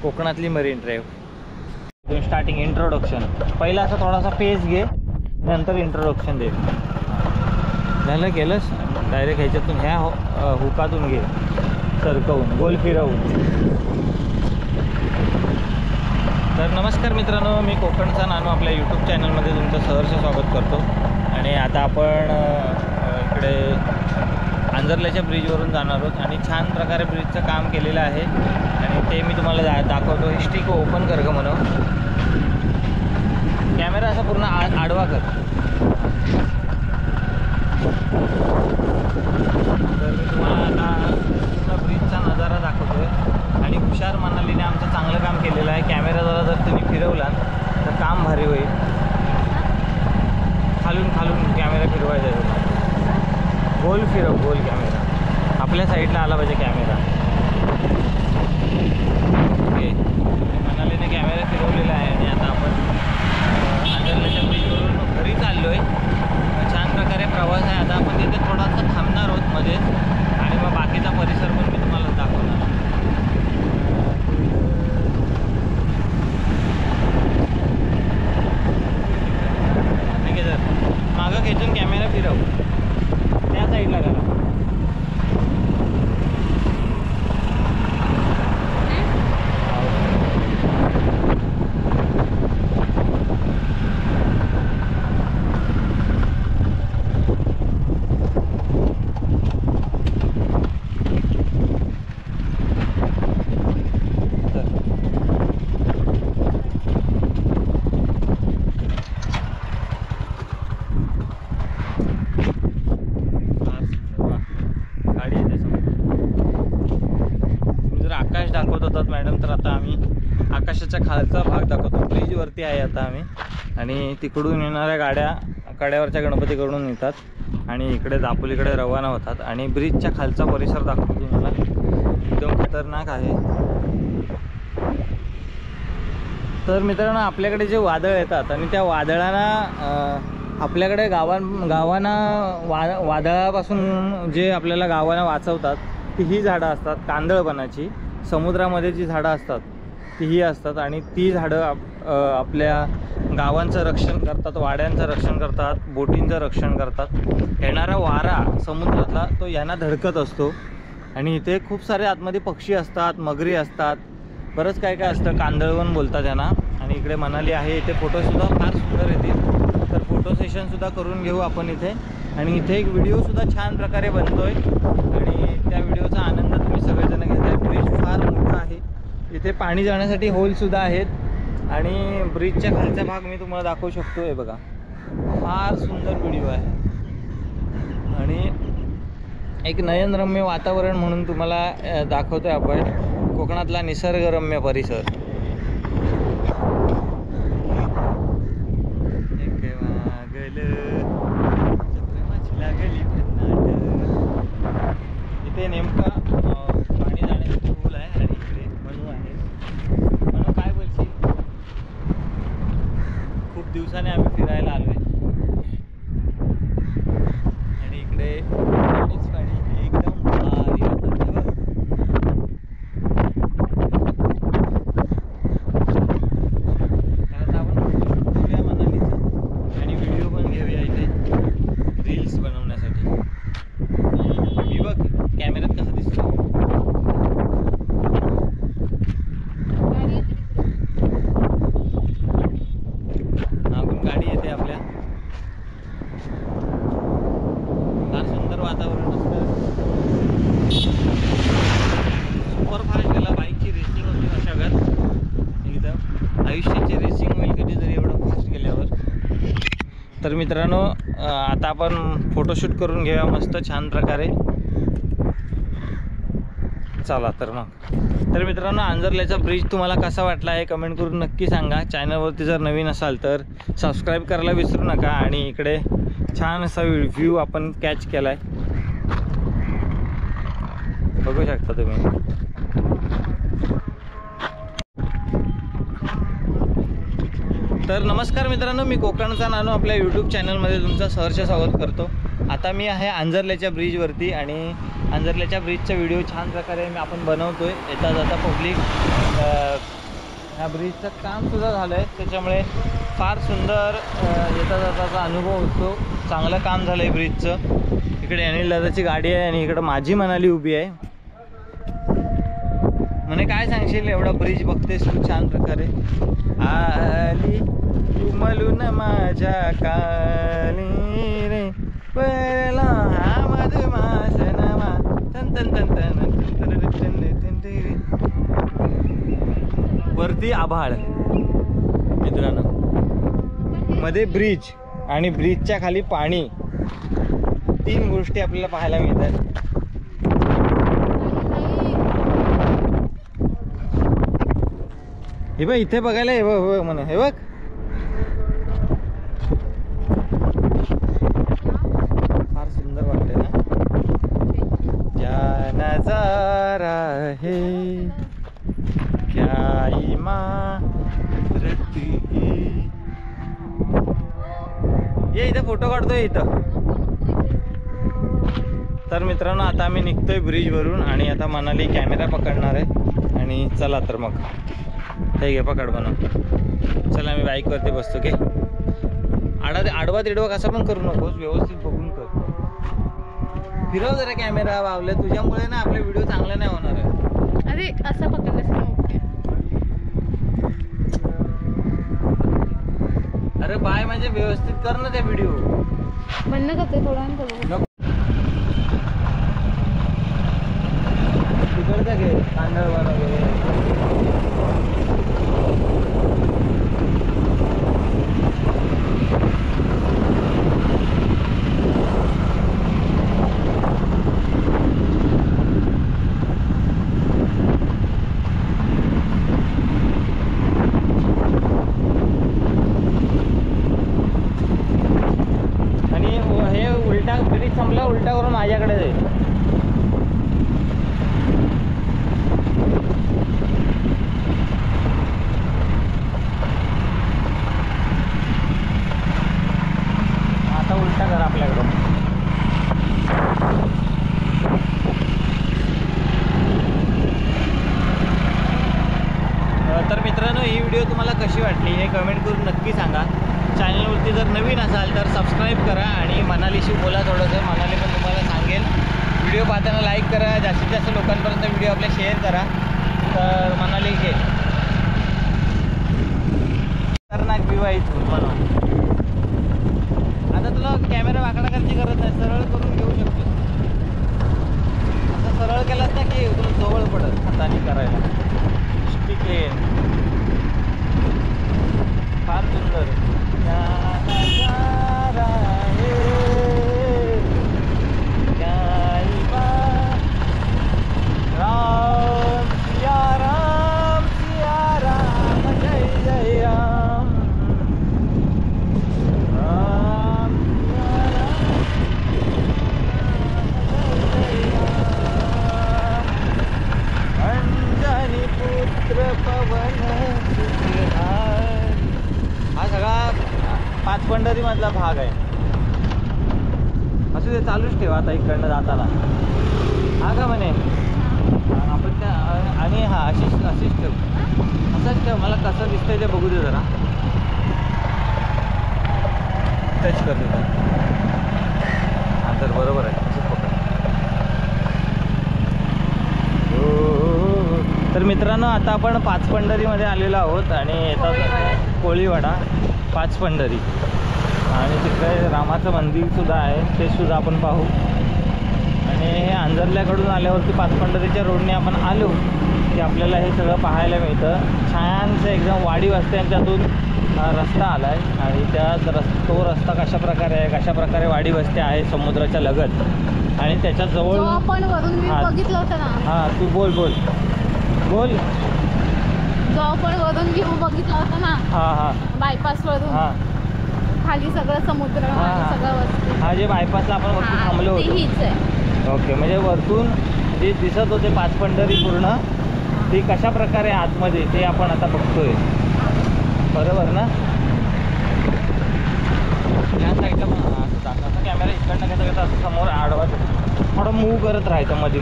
कोकणातली मरीन ड्राईव्ह. स्टार्टिंग इंट्रोडक्शन पहिला असा थोडासा पेस घे नंतर इंट्रोडक्शन दे. झालं केलंस डायरेक्ट ह्याच्यातून ह्या हुकातून घे सरकवून गोल फिरवून. तर नमस्कार मित्रांनो, मी कोकणचा नानू आपल्या यूट्यूब चॅनलमध्ये तुमचं सहर्ष स्वागत करतो. आणि आता आपण इकडे आंजर्ल्याच्या ब्रिजवरून जाणार आहोत आणि छान प्रकारे ब्रिजचं काम केलेलं आहे आणि ते मी तुम्हाला दाखवतो. ही स्टिक ओपन कर ग म्हणून. कॅमेरा असा पूर्ण आडवा कर. तर मी तुम्हाला आता पूर्ण ब्रिजचा नजारा दाखवतो आहे आणि हुशार मनालीने आमचं चांगलं काम केलेलं आहे. कॅमेरा जर तुम्ही फिरवला तर काम भारी होईल. खालून कॅमेरा फिरवायचा आहे तुम्हाला. गोल फिरव गोल कॅमेरा आपल्या साईडला आला पाहिजे कॅमेरा. ओके मनालीने कॅमेरा फिरवलेला आहे आणि आता आपण आंजर्ल्याच्या ब्रिजवरून घरी चाललो आहे. छान प्रकारे प्रवास आहे. आता आपण तिथे थोडासा थांबणार आहोत मध्ये आणि मग बाकीचा परिसर पण मी तुम्हाला दाखवणार. ठीक आहे सर. मागं खेचून कॅमेरा फिरव त्या साईडला करा. दाखवत होतात मॅडम, तर आता आम्ही आकाशाच्या खालचा भाग दाखवतो. ब्रिजवरती आहे आता आम्ही आणि तिकडून येणाऱ्या गाड्या कड्यावरच्या गणपतीकडून येतात आणि इकडे दापोलीकडे रवाना होतात आणि ब्रिजच्या खालचा परिसर दाखवतो तुम्हाला. एकदम खतरनाक आहे. तर मित्रांनो, आपल्याकडे जे वादळ येतात आणि त्या वादळांना आपल्याकडे गावांना वादळापासून जे आपल्याला गावांना वाचवतात ती ही झाडं असतात. कांदळवनाची समुद्रामध्ये जी झाडं असतात ती ही असतात आणि ती झाडं आपल्या गावांचं रक्षण करतात, वाड्यांचं रक्षण करतात, बोटींचं रक्षण करतात. येणारा वारा समुद्रातला तो यांना धडकत असतो आणि इथे खूप सारे आतमध्ये पक्षी असतात, मगरी असतात, बरंच काय काय असतं. कांदळवन बोलतात यांना. आणि इकडे मनाली आहे. इथे फोटोसुद्धा फार सुंदर येतील. तर फोटो सेशनसुद्धा करून घेऊ आपण इथे. आणि इथे एक व्हिडिओसुद्धा छान प्रकारे बनतो आहे आणि त्या व्हिडिओचा आनंद तुम्ही सगळेजण घेताय. ब्रिज फार मोठा आहे. इथे पाणी जाण्यासाठी होलसुद्धा आहेत आणि ब्रिजच्या खालचा भाग मी तुम्हाला दाखवू शकतो. आहे बघा, फार सुंदर व्हिडिओ आहे आणि एक नयनरम्य वातावरण म्हणून तुम्हाला दाखवतोय आपण कोकणातला निसर्गरम्य परिसर. इथे नेमका पाणी जाण्यासाठी पूल आहे आणि इकडे मनू आहे. मनू काय बोलशील? खूप दिवसाने आम्ही फिरायला आलोय आणि इकडे पाणीच पाणी एकदम भारी वाटतं. तर आता आपण फोटोशूट करूया मनालीचं आणि व्हिडिओ पण घेऊया इथे रील्स बनवण्यासाठी. मी बघ कॅमेऱ्यात कसं दिसतो. मागून गाडी येते आपल्या. फार सुंदर वातावरण असतं. सुपर फास्ट मित्रांनो आता आपण फोटोशूट करून घेऊया मस्त छान प्रकारे. चला तर मग. तर मित्रांनो आंजर्ल्याचा ब्रिज तुम्हाला कसा वाटला हे कमेंट करून नक्की सांगा. चॅनलवरती जर नवीन असाल तर सबस्क्राईब करायला विसरू नका. आणि इकडे छान असा व्ह्यू आपण कॅच केला आहे, बघू शकता तुम्ही. तर नमस्कार मित्रांनो, मी कोकणचा नानू आपल्या यूट्यूब चॅनलमध्ये तुमचं सहर्ष स्वागत करतो. आता मी आहे आंजर्ल्याच्या ब्रिजवरती आणि आंजर्ल्याच्या ब्रिजचा व्हिडिओ छान प्रकारे आपण बनवतो आहे. येता जाता पब्लिक ह्या ब्रिजचं कामसुद्धा झालं आहे, त्याच्यामुळे फार सुंदर येता जाताचा अनुभव होतो. चांगलं काम झालं आहे ब्रिजचं. इकडे अनिल दादाची गाडी आहे आणि इकडं माझी मनाली उभी आहे. म्हणे काय सांगशील एवढा ब्रिज बघतेस तू छान प्रकारे. आली उमलून माझ्या काली रे परला हा मधुमास नामा तन तन तन तन तन. वरती आभाळ मित्रांनो, मध्ये ब्रिज आणि ब्रिजच्या खाली पाणी, 3 गोष्टी आपल्याला पाहायला मिळतात. हे बघ इथे बघायला हे बघ म्हणे, हे बघ फार सुंदर वाटते ना. क्या नजारा है क्या इमारत है. ये इथं फोटो काढतोय इथं. तर मित्रांनो आता आम्ही निघतोय ब्रिजवरून आणि आता मनाली कॅमेरा पकडणार आहे. आणि चला तर मग हे घे पकड बनव. चला मी बाईकवरती बसतो. घे आडवा तिडवा कसा पण करू नकोस, व्यवस्थित बघून कर. फिरव जरा कॅमेरा वावले, तुझ्यामुळे ना आपले व्हिडिओ चांगले नाही होणार आहे. अरे असं पकडलंस ना. अरे बाय म्हणजे व्यवस्थित कर ना त्या व्हिडिओ. म्हणणं करते थोडं तिकडचा घे तांदळ वगैरे. संपला उलटा करून माझ्याकडे जाईल. आता उलटा कर आपल्याकडं. तर मित्रांनो ही व्हिडिओ तुम्हाला कशी वाटली हे कमेंट करून नक्की सांगा. चॅनलवरती जर नवीन असाल तर सबस्क्राईब करा आणि मनालीशी बोला थोडंसं. मनाली पण तुम्हाला सांगेल. व्हिडिओ पाहताना लाईक करा, जास्तीत जास्त लोकांपर्यंत व्हिडिओ आपल्या शेअर करा. तर मनाली घे खतरनाक व्ह्यू आहे इथून बनव. आता तुला कॅमेरा वाकडा करायची गरज नाही, सरळ करून घेऊ शकतो. असं सरळ केलास ना की तुला जवळ पडत हाताने करायला. स्टिक फार सुंदर. राम सिया राम जय जय राम. राम अंजनी पुत्र पवन. हा सगळा पाचपंढरी मधला भाग आहे. असं ते चालूच ठेवा आता इकडनं जाताना. हा का म्हणे आपण त्या आणि हा अशीच ठेव, असंच ठेव. मला कसं दिसतंय ते बघू दे जरा. टच कर दे हा तर बरोबर आहे. असंच पकड. हो. तर मित्रांनो आता आपण पाचपंढरीमध्ये आलेलो आहोत आणि येतात कोळीवाडा पाचपंढरी. आणि तिकडे रामाचं मंदिरसुद्धा आहे, ते सुद्धा आपण पाहू. आणि हे आंजर्ल्याकडून आल्यावरती पाचपंढरीच्या रोडने आपण आलो की आपल्याला हे सगळं पाहायला मिळतं. छानसं एकदम वाडी वस्त्यांच्यातून हा रस्ता आला आहे आणि तो रस्ता कशा प्रकारे आहे, कशा प्रकारे वाडी वस्ती आहे समुद्राच्या लगत आणि त्याच्या जवळ जो आपण वरून व्ह्यू हा. बघितलं होतं ना, हां तू बोल जो आपण वरून व्ह्यू बघितला होता ना हां बायपास वरून, हां खाली सगळं समुद्र हा, आणि हा. सगळं वस्ती. हा जे बायपासला आपण वरती हा, थांबलो ती होतो. हीच आहे. ओके, म्हणजे वरतून जे दिसत होते पाचपंढरी पूर्ण ती कशा प्रकारे आतमध्ये ते आपण आता बघतोय, बरोबर ना? या साईडला पण असं जातं, असं कॅमेरा इकडनं घेता घेता असं समोर आडवा थोडं मूव्ह करत राहायचं मध्ये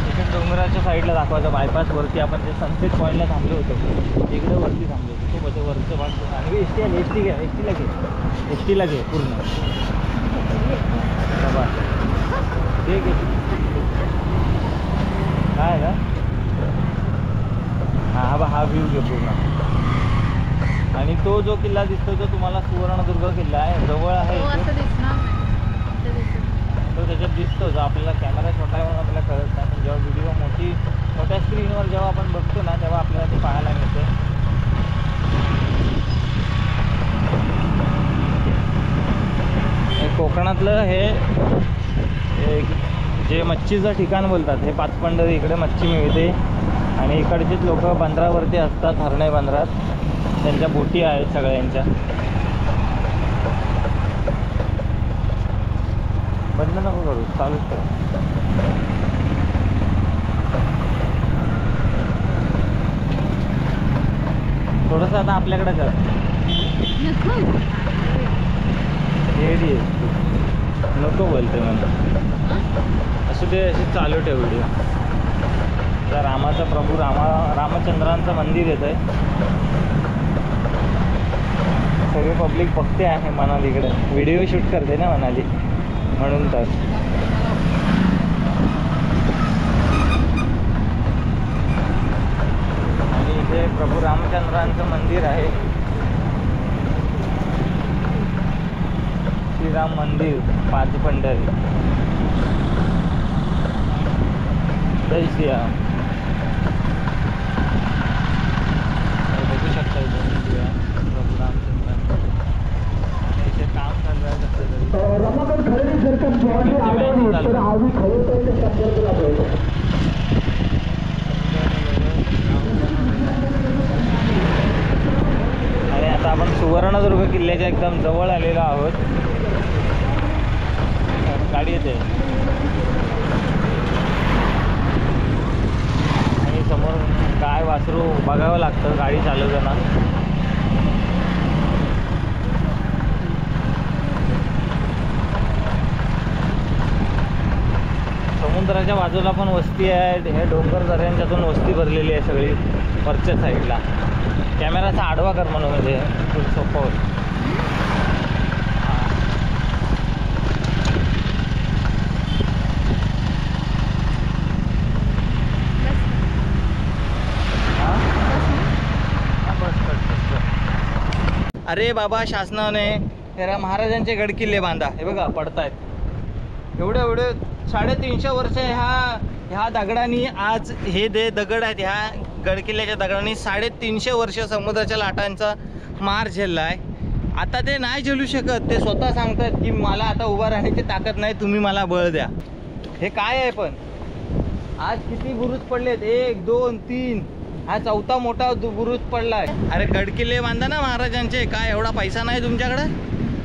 इकडे डोंगराच्या साईडला दाखवायचं. बायपासवरती आपण जे सनसेट पॉईंटला थांबलो होतो तिकडे वरती थांबलो होतो, तो बघतो वरचं भाग. आणि एसटी आली, एसटीला घे पूर्ण. ठीक आहे, काय ना हा व्ह्यू घे पूर्ण. आणि तो जो किल्ला दिसतो तो तुम्हाला सुवर्णदुर्ग किल्ला आहे, जवळ आहे तो इथे. असं दिसणार नाही, ते दिसत नाही. तो त्याच्यात दिसतो, जो आपल्याला कॅमेरा छोटा आहे म्हणून आपल्याला कळत नाही, पण जेव्हा व्हिडिओ मोठ्या स्क्रीनवर जेव्हा आपण बघतो ना तेव्हा आपल्याला ते पाहायला मिळते. कोकणातलं हे जे मच्छीचं ठिकाण बोलतात हे पाचपंढरी, इकडे मच्छी मिळते आणि इकडचेच लोक बंदरावरती असतात, हरणे बंदरात त्यांच्या बोटी आहेत सगळ्यांच्या. बंद नको करू, चालूच कर. थोडंसं आता आपल्याकडे कर. रेडी नको बोलते मला, असं ते असे चालू ठेव व्हिडिओ. आता रामाचा प्रभू रामचंद्रांचं मंदिर येत आहे, सगळे पब्लिक बघते आहे मनालीकडे, व्हिडिओ शूट करते ना मनाली म्हणून. तर आणि इथे प्रभू रामचंद्रांचं मंदिर आहे, श्रीराम मंदिर पाचपंढरी. जय श्रीराम. बघू शकता इथे मंदिर आहे प्रभू रामचंद्रांचं आणि इथे काम चालू आहे कसं आणि आता आपण सुवर्णदुर्ग किल्ल्याच्या एकदम जवळ आलेलो आहोत. गाडी येते आणि समोर गाय वासरू बघावं लागतं गाडी चालवताना. समुद्राच्या बाजूला पण वस्ती आहे, हे डोंगर दऱ्यांच्यातून वस्ती भरलेली आहे सगळी वरच्या साईडला. कॅमेराचा आडवा कर म्हणून म्हणजे खूप सोपं होतं. अरे बाबा, शासनाने तेरा महाराजांचे गडकिल्ले बांधा, हे बघा पडतायत एवढे 350 वर्ष ह्या दगडांनी, आज हे दगड आहेत ह्या गडकिल्ल्याच्या दगडांनी 350 वर्ष समुद्राच्या लाटांचा मार झेलला आहे. आता ते नाही झेलू शकत, ते स्वतः सांगतात की मला आता उभा राहण्याची ताकद नाही, तुम्ही मला बळ द्या. हे काय आहे? पण आज किती बुरुज पडलेत, 1 2 3, हा 4था मोठा बुरुज पडलाय. अरे गडकिल्ले बांधा ना महाराजांचे, काय एवढा पैसा नाही तुमच्याकडे?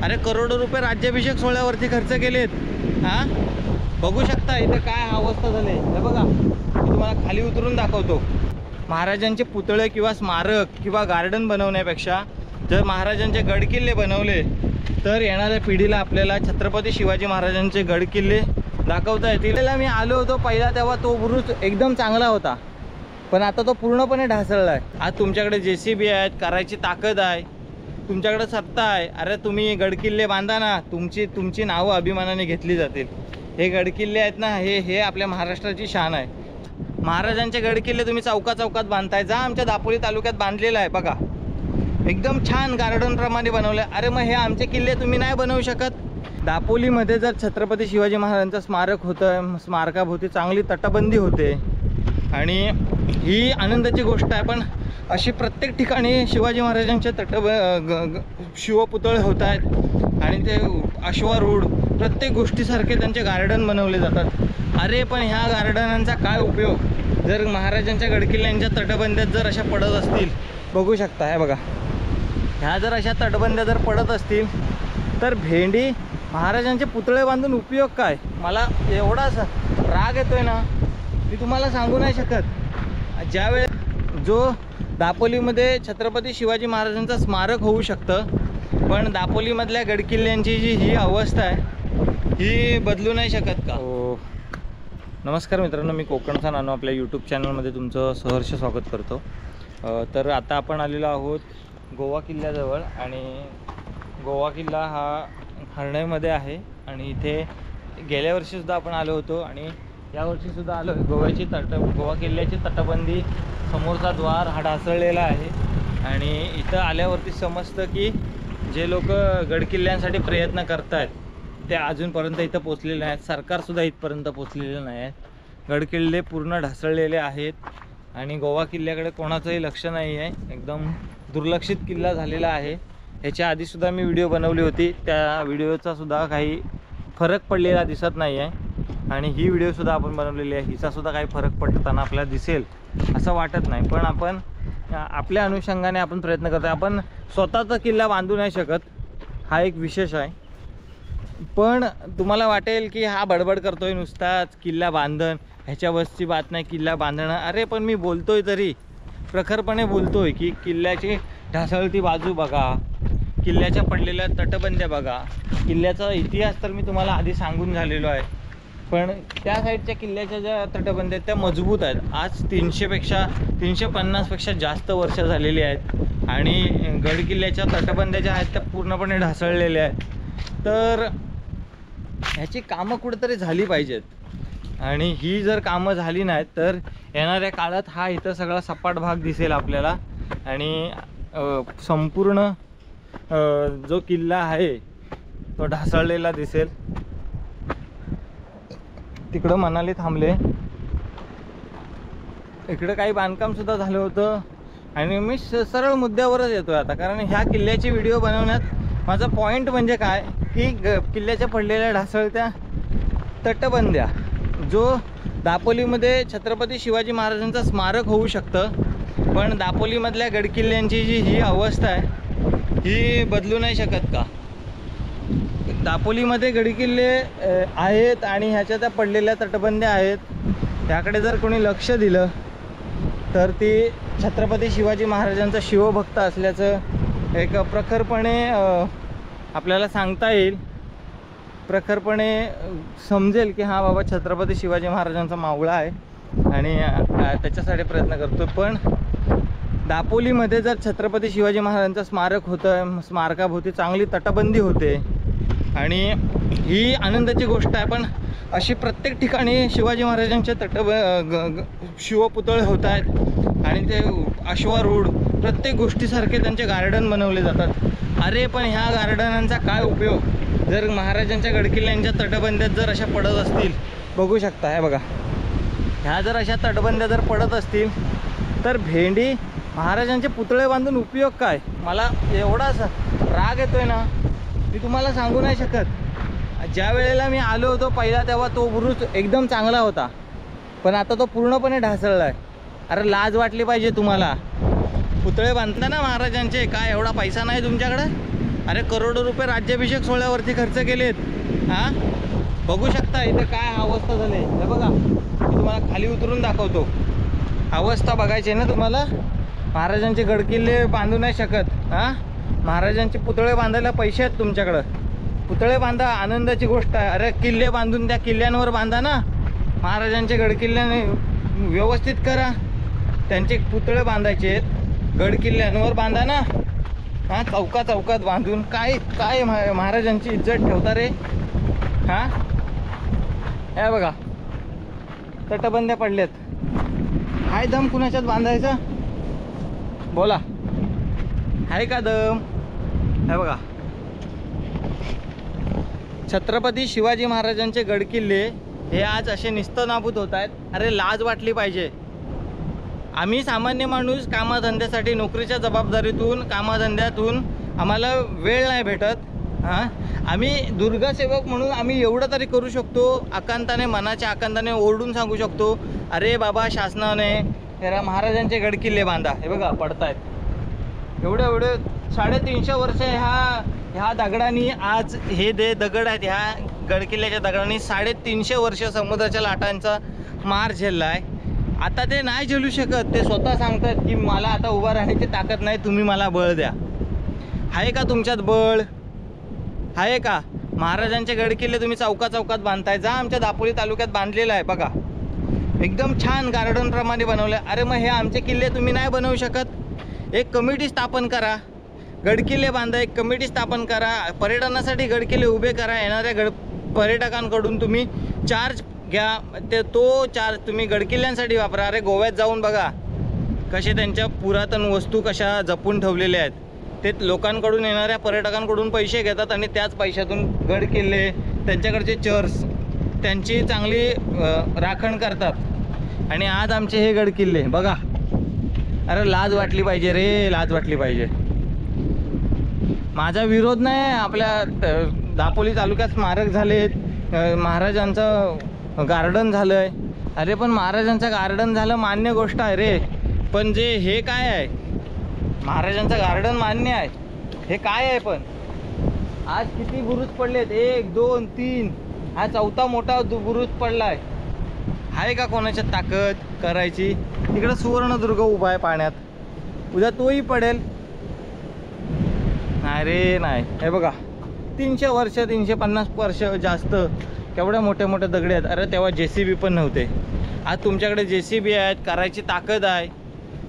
अरे करोडो रुपये राज्याभिषेक सोहळ्यावरती खर्च केलेत. हां बघू शकता इथे काय अवस्था झाली. हे बघा, मी तुम्हाला खाली उतरून दाखवतो. महाराजांचे पुतळे किंवा स्मारक किंवा गार्डन बनवण्यापेक्षा जर महाराजांचे गडकिल्ले बनवले तर येणाऱ्या पिढीला आपल्याला छत्रपती शिवाजी महाराजांचे गडकिल्ले दाखवता येतील. मी आलो होतो पहिला तेव्हा तो बुरुज एकदम चांगला होता, पण आता तो पूर्णपणे ढासळला आहे. आज तुमच्याकडे JCB आहेत, करायची ताकद आहे, तुमच्याकडे सत्ता आहे. अरे तुम्ही गडकिल्ले बांधा ना, तुमची नावं अभिमानाने घेतली जातील. हे गडकिल्ले आहेत ना, हे आपल्या महाराष्ट्राची शान आहे. महाराजांचे गडकिल्ले तुम्ही चौकात बांधताय. जा आमच्या दापोली तालुक्यात बांधलेला आहे बघा, एकदम छान गार्डन प्रमाणे बनवलं आहे. अरे मग हे आमचे किल्ले तुम्ही नाही बनवू शकत? दापोलीमध्ये जर छत्रपती शिवाजी महाराजांचं स्मारक होतं, स्मारकाभोवती चांगली तटबंदी होते आणि ही आनंदाची गोष्ट आहे. पण अशी प्रत्येक ठिकाणी शिवाजी महाराजांचे शिवपुतळे होत आहेत आणि ते अश्वारूढ प्रत्येक गोष्टीसारखे त्यांचे गार्डन बनवले जातात. अरे पण ह्या गार्डनांचा काय उपयोग जर महाराजांच्या गडकिल्ल्यांच्या तटबंद्यात जर अशा पडत असतील. बघू शकता हे बघा, ह्या जर अशा तटबंद्या जर पडत असतील तर भेंडी महाराजांचे पुतळे बांधून उपयोग काय. मला एवढा राग येतोय ना मी तुम्हाला सांगू नाही शकत. ज्यावेळेस जो दापोलीमध्ये छत्रपती शिवाजी महाराजांचं स्मारक होऊ शकतं, पण दापोलीमधल्या गडकिल्ल्यांची जी ही अवस्था आहे ही बदलू नाही शकत का. नमस्कार मित्रांनो, मी कोकणचा नानू आपल्या यूट्यूब चॅनलमध्ये तुमचं सहर्ष स्वागत करतो. तर आता आपण आलेलो आहोत गोवा किल्ल्याजवळ आणि गोवा किल्ला हा हर्णेमध्ये आहे आणि इथे गेल्या वर्षीसुद्धा आपण आलो होतो आणि यावर्षीसुद्धा आलो. गोवा किल्ल्याची तटबंदी समोरचा द्वार हा ढासळलेला आहे आणि इथं आल्यावरती समजतं की जे लोक गडकिल्ल्यांसाठी प्रयत्न करत आहेत ते अजूनपर्यंत इथं पोचलेले नाहीत. सरकारसुद्धा इथपर्यंत पोचलेलं नाही आहे. गडकिल्ले पूर्ण ढासळलेले आहेत आणि गोवा किल्ल्याकडे कोणाचंही लक्ष नाही आहे. एकदम दुर्लक्षित किल्ला झालेला आहे. ह्याच्या आधीसुद्धा मी व्हिडिओ बनवली होती, त्या व्हिडिओचासुद्धा काही फरक पडलेला दिसत नाही आहे आणि ही व्हिडिओसुद्धा आपण बनवलेली आहे, हिचासुद्धा काही फरक पडताना आपल्याला दिसेल असं वाटत नाही. पण आपण आपल्या अनुषंगाने आपण प्रयत्न करतो. आपण स्वतःचा किल्ला बांधू नाही शकत, हा एक विशेष आहे. पण तुम्हाला वाटेल की हा बडबड करतोय नुसताच किल्ला बांधण, ह्याच्या वरची बात नाही किल्ला बांधणं. अरे पण मी बोलतोय तरी प्रखरपणे बोलतोय की किल्ल्याची ढासळती बाजू बघा, किल्ल्याच्या पडलेल्या तटबंद्या बघा. किल्ल्याचा इतिहास तर मी तुम्हाला आधी सांगून झालेलो आहे, पण त्या साईडच्या किल्ल्याच्या ज्या तटबंद्या त्या मजबूत आहेत. आज 350पेक्षा जास्त वर्ष झालेली आहेत आणि गडकिल्ल्याच्या तटबंद्या ज्या आहेत त्या पूर्णपणे ढासळलेल्या आहेत. तर ह्याची कामं कुठेतरी झाली पाहिजेत आणि ही जर कामं झाली नाहीत तर येणाऱ्या काळात हा इथं सगळा सपाट भाग दिसेल आपल्याला आणि संपूर्ण जो किल्ला आहे तो ढासळलेला दिसेल. तिकडं मनाली थांबले, इकडं काही बांधकामसुद्धा झालं होतं आणि मी सरळ मुद्द्यावरच येतो आहे आता. कारण ह्या किल्ल्याची व्हिडिओ बनवण्यात माझा पॉईंट म्हणजे काय की किल्ल्याच्या पडलेल्या ढासळत्या तटबंद्या, जो दापोलीमध्ये छत्रपती शिवाजी महाराजांचं स्मारक होऊ शकतं, पण दापोलीमधल्या गडकिल्ल्यांची जी ही अवस्था आहे ही बदलू नाही शकत का. दापोलीमध्ये गडकिल्ले आहेत आणि ह्याच्या त्या पडलेल्या तटबंद्या आहेत. त्याकडे जर कोणी लक्ष दिलं तर ती छत्रपती शिवाजी महाराजांचा शिवभक्त असल्याचं एक प्रखरपणे आपल्याला सांगता येईल. प्रखरपणे समजेल की हा बाबा छत्रपती शिवाजी महाराजांचा मावळा आहे आणि त्याच्यासाठी प्रयत्न करतो. पण दापोलीमध्ये जर छत्रपती शिवाजी महाराजांचं स्मारक होतं, स्मारकाभोवती चांगली तटबंदी होते आणि ही आनंदाची गोष्ट आहे. पण अशी प्रत्येक ठिकाणी शिवाजी महाराजांचे शिवपुतळे होत आहेत आणि ते अश्वारूढ प्रत्येक गोष्टीसारखे त्यांचे गार्डन बनवले जातात. अरे पण ह्या गार्डनांचा काय उपयोग जर महाराजांच्या गडकिल्ल्यांच्या तटबंद्यात जर अशा पडत असतील. बघू शकता हे बघा, ह्या जर अशा तटबंद्या जर पडत असतील तर भेंडी महाराजांचे पुतळे बांधून उपयोग काय. मला एवढा राग येतोय ना मी तुम्हाला सांगू नाही शकत. ज्या वेळेला मी आलो होतो पहिला तेव्हा तो बुरुज एकदम चांगला होता, पण आता तो पूर्णपणे ढासळला आहे. अरे लाज वाटली पाहिजे तुम्हाला. पुतळे बांधता ना महाराजांचे, काय एवढा पैसा नाही तुमच्याकडे. अरे करोडो रुपये राज्याभिषेक सोहळ्यावरती खर्च केलेत. हां बघू शकता इथं काय अवस्था झाली. हे बघा मी तुम्हाला खाली उतरून दाखवतो. अवस्था बघायची आहे ना तुम्हाला. महाराजांचे गडकिल्ले बांधू नाही शकत. हां महाराजांचे पुतळे बांधायला पैसे आहेत तुमच्याकडं, पुतळे बांधा, आनंदाची गोष्ट आहे. अरे किल्ले बांधून त्या किल्ल्यांवर बांधा ना. महाराजांचे गडकिल्ल्याने व्यवस्थित करा, त्यांचे पुतळे बांधायचे आहेत, गडकिल्ल्यांवर बांधा ना. हां चौकात बांधून काय काय महाराजांची इज्जत ठेवता रे. हां हे बघा तटबंद्या पडल्यात. हाय दम कुणाच्यात बांधायचा बोला, आहे का दम. हे बघा छत्रपती शिवाजी महाराजांचे गडकिल्ले हे आज असे निस्तनाबूत होत आहेत. अरे लाज वाटली पाहिजे. आम्ही सामान्य माणूस कामाधंद्यासाठी नोकरीच्या जबाबदारीतून कामाधंद्यातून आम्हाला वेळ नाही भेटत हां. आम्ही दुर्गासेवक म्हणून आम्ही एवढं तरी करू शकतो, आकांताने मनाच्या आकांताने ओरडून सांगू शकतो, अरे बाबा शासनाने जरा महाराजांचे गडकिल्ले बांधा. हे बघा पडतायत एवढे 350 वर्ष ह्या दगडांनी, आज हे दगड आहेत ह्या गडकिल्ल्याच्या दगडांनी 350 वर्ष समुद्राच्या लाटांचा मार झेलला आहे. आता ते नाही झेलू शकत. ते स्वतः सांगतात की मला आता उभा राहण्याची ताकद नाही, तुम्ही मला बळ द्या. आहे का तुमच्यात बळ? आहे का? महाराजांचे गडकिल्ले तुम्ही चौकात बांधताय. जा आमच्या दापोली तालुक्यात बांधलेला आहे बघा, एकदम छान गार्डनप्रमाणे बनवलं. अरे मग हे आमचे किल्ले तुम्ही नाही बनवू शकत? एक कमिटी स्थापन करा, गडकिल्ले बांधा, एक कमिटी स्थापन करा, पर्यटनासाठी गडकिल्ले उभे करा. येणाऱ्या पर्यटकांकडून तुम्ही चार्ज घ्या, तो चार्ज तुम्ही गडकिल्ल्यांसाठी वापरा. अरे गोव्यात जाऊन बघा कसे त्यांच्या पुरातन वस्तू कशा जपून ठेवलेल्या आहेत. ते लोकांकडून येणाऱ्या पर्यटकांकडून पैसे घेतात आणि त्याच पैशातून गडकिल्ले, त्यांच्याकडचे चर्च, त्यांची चांगली राखण करतात. आणि आज आमचे हे गडकिल्ले बघा. अरे लाज वाटली पाहिजे रे, लाज वाटली पाहिजे. माझा विरोध नाही, आपल्या दापोली तालुक्यात स्मारक झालेत, महाराजांचं गार्डन झालं आहे. अरे पण महाराजांचं गार्डन झालं मान्य गोष्ट आहे रे, पण जे हे काय आहे, महाराजांचं गार्डन मान्य आहे, हे काय आहे? पण आज किती बुरुज पडलेत? 1 2 3, हा 4था मोठा बुरुज पडला आहे. आहे का कोणाच्या ताकद करायची? तिकडं सुवर्णदुर्ग उभा आहे पाण्यात, उद्या तोही पडेल. नाही रे नाही. हे बघा 300 वर्ष 350 वर्ष जास्त केवढ्या मोठ्या मोठ्या दगडी आहेत. अरे तेव्हा JCB पण नव्हते. आज तुमच्याकडे JCB आहेत, करायची ताकद आहे,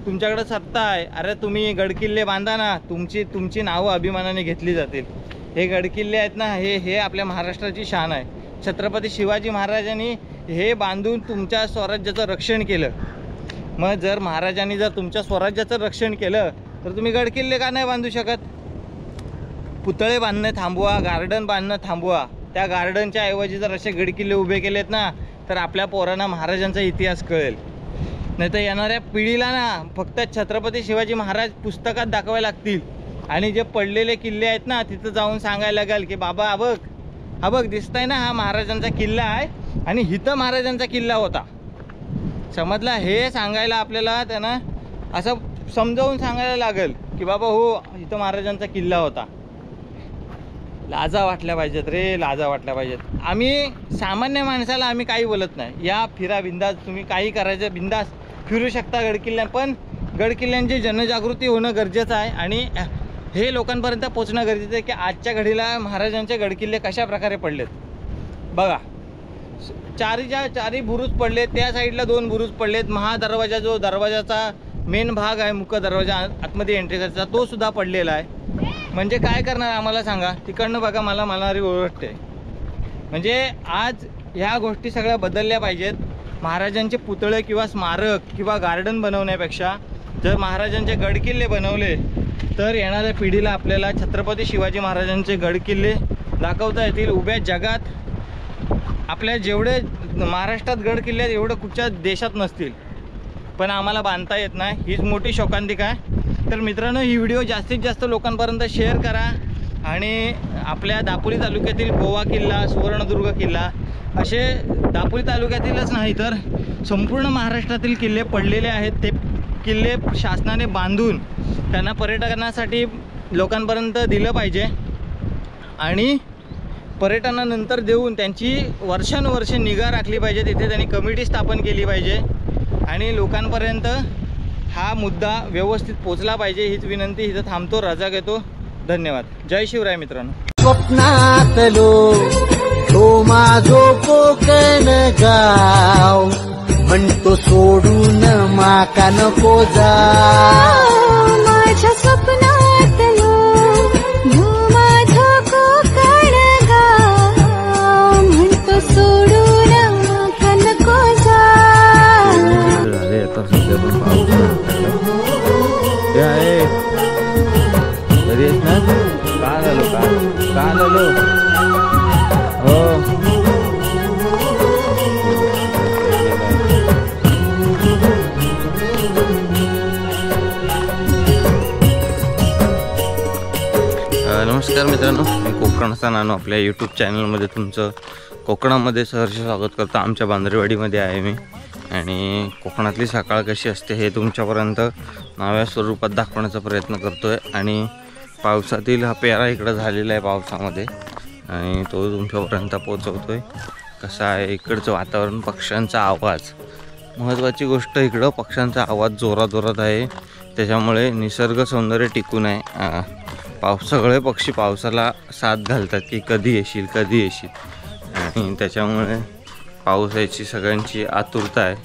तुमच्याकडे सत्ता आहे. अरे तुम्ही गडकिल्ले बांधा ना, तुमची नावं अभिमानाने घेतली जातील. हे गडकिल्ले आहेत ना, हे आपल्या महाराष्ट्राची शान आहे. छत्रपती शिवाजी महाराजांनी हे बांधून तुमच्या स्वराज्याचं रक्षण केलं. मग जर महाराजांनी जर तुमच्या स्वराज्याचं रक्षण केलं तर तुम्ही गडकिल्ले का नाही बांधू शकत? पुतळे बांधणं थांबवा, गार्डन बांधणं थांबवा. त्या गार्डनच्या ऐवजी जर असे गडकिल्ले उभे केलेत ना तर आपल्या पोरांना महाराजांचा इतिहास कळेल. नाही तर येणाऱ्या पिढीला ना फक्त छत्रपती शिवाजी महाराज पुस्तकात दाखवायला लागतील. आणि जे पडलेले किल्ले आहेत ना तिथं जाऊन सांगायला लागेल की बाबा हा बघ दिसतंय ना, हा महाराजांचा किल्ला आहे आणि इथं महाराजांचा किल्ला होता. समजला? हे सांगायला आपल्याला त्यांना असं समजावून सांगायला लागेल की बाबा हो इथं महाराजांचा किल्ला होता. लाजा वाटल्या पाहिजेत रे, लाजा वाटल्या पाहिजेत. आम्ही सामान्य माणसाला आम्ही काही बोलत नाही. या फिरा बिंदास, तुम्ही काही करायचं बिंदास फिरू शकता गडकिल्ल्या, पण गडकिल्ल्यांची जनजागृती होणं गरजेचं आहे आणि हे लोकांपर्यंत पोचणं गरजेचं आहे की आजच्या घडीला महाराजांचे गडकिल्ले कशा प्रकारे पडलेत. बघा चारी बुरुज पडलेत, त्या साईडला 2 बुरुज पडलेत. महादरवाजा जो दरवाजाचा मेन भाग आहे, मुख्य दरवाजा आतमध्ये एंट्री करायचा, तो सुद्धा पडलेला आहे. म्हणजे काय करणार आम्हाला सांगा? तिकडनं बघा मला मनारी ओरडते. म्हणजे आज ह्या गोष्टी सगळ्या बदलल्या पाहिजेत. महाराजांचे पुतळे किंवा स्मारक किंवा गार्डन बनवण्यापेक्षा जर महाराजांचे गडकिल्ले बनवले तर येणाऱ्या पिढीला आपल्याला छत्रपती शिवाजी महाराजांचे गडकिल्ले दाखवता येतील. उभ्या जगात आपल्या जेवढे महाराष्ट्रात गडकिल्ले आहेत एवढं कुठच्या देशात नसतील, पण आम्हाला बांधता येत नाही. हीच मोठी शोकांतिका आहे. तर मित्रांनो, ही व्हिडिओ जास्तीत जास्त लोकांपर्यंत शेअर करा आणि आपल्या दापोली तालुक्यातील गोवा किल्ला, सुवर्णदुर्ग किल्ला असे दापोली तालुक्यातीलच नाही तर संपूर्ण महाराष्ट्रातील किल्ले पडलेले आहेत. ते किल्ले शासनाने बांधून त्यांना पर्यटनासाठी लोकांपर्यंत दिलं पाहिजे आणि पर्यटनानंतर देऊन त्यांची वर्षानुवर्ष निगा राखली पाहिजे. तिथे त्यांनी कमिटी स्थापन केली पाहिजे आणि लोकांपर्यंत हा मुद्दा व्यवस्थित पोचला पाहिजे. हीच विनंती. इथं थांबतो, रजा घेतो. धन्यवाद. जय शिवराय मित्रांनो. स्वप्नातलो तो माझो कोकण गाव म्हणतो सोडून माका नको जा. माझ्या स्वप्नातलो माझा कोकण गाव म्हणतो सोडून माका नको जा. काल आलो हो. नमस्कार मित्रांनो, मी कोकणचा नानू आपल्या यूट्यूब चॅनलमध्ये तुमचं कोकणामध्ये सहर्ष स्वागत करतो. आमच्या बांद्रेवाडीमध्ये आहे मी आणि कोकणातली सकाळ कशी असते हे तुमच्यापर्यंत नव्या स्वरूपात दाखवण्याचा प्रयत्न करतो आहे. आणि पावसातील हा पेरा इकडं झालेला आहे पावसामध्ये आणि तो तुमच्यापर्यंत पोचवतो आहे. कसं आहे इकडचं वातावरण, पक्ष्यांचा आवाज, महत्त्वाची गोष्ट इकडं पक्ष्यांचा आवाज जोरात आहे, त्याच्यामुळे निसर्ग सौंदर्य टिकून आहे. सगळे पक्षी पावसाला साथ घालतात की कधी येशील आणि त्याच्यामुळे पाऊस यायची सगळ्यांची आतुरता आहे.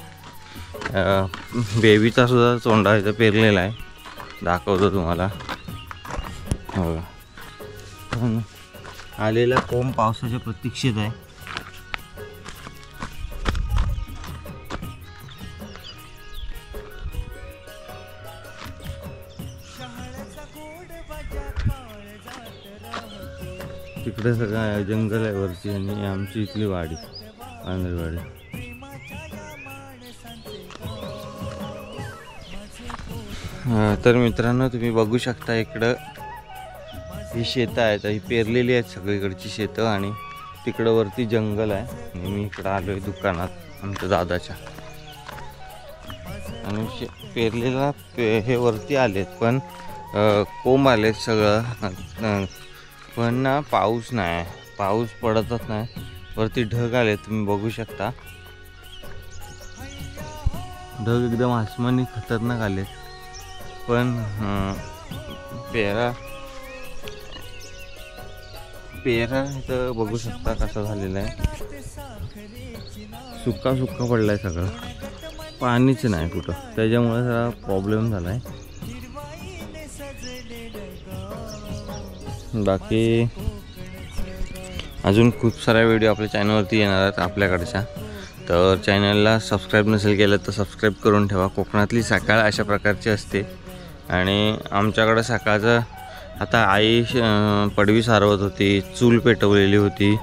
बेबीचा सुद्धा चोंडा इथं पेरलेला आहे, दाखवतो तुम्हाला. हो, आलेला कोंब पावसाच्या प्रतीक्षेत आहे. तिकडे सगळं जंगल आहे वरती आणि आमची इथली वाडी बांद्रेवाडी. तर मित्रांनो तुम्ही बघू शकता इकडं ही शेतं आहेत, ही पेरलेली आहेत सगळीकडची शेतं आणि तिकडं वरती जंगल आहे. आणि मी इकडं आलो आहे दुकानात आमच्या दादाच्या आणि पेरलेला हे वरती आलेत पण कोंब आलेत सगळं, पण ना पाऊस नाही, पाऊस पडतच नाही. वरती ढग आले तुम्ही बघू शकता, ढग एकदम आसमानी खतरनाक आले. पण पेरा इथं बघू शकता कसा झालेला आहे, सुक्का पडलाय सगळं, पाणीच नाही कुठं, त्याच्यामुळे सगळा प्रॉब्लेम झाला आहे. बाकी अजून खूप साऱ्या व्हिडिओ आपल्या चॅनलवरती येणार आहेत आपल्याकडच्या, तर चॅनलला सबस्क्राईब नसेल केलं तर सबस्क्राईब करून ठेवा. कोकणातली सकाळ अशा प्रकारची असते आणि आमच्याकडं सकाळचं आता आई पडवी सारवत होती, चूल पेटवलेली होती,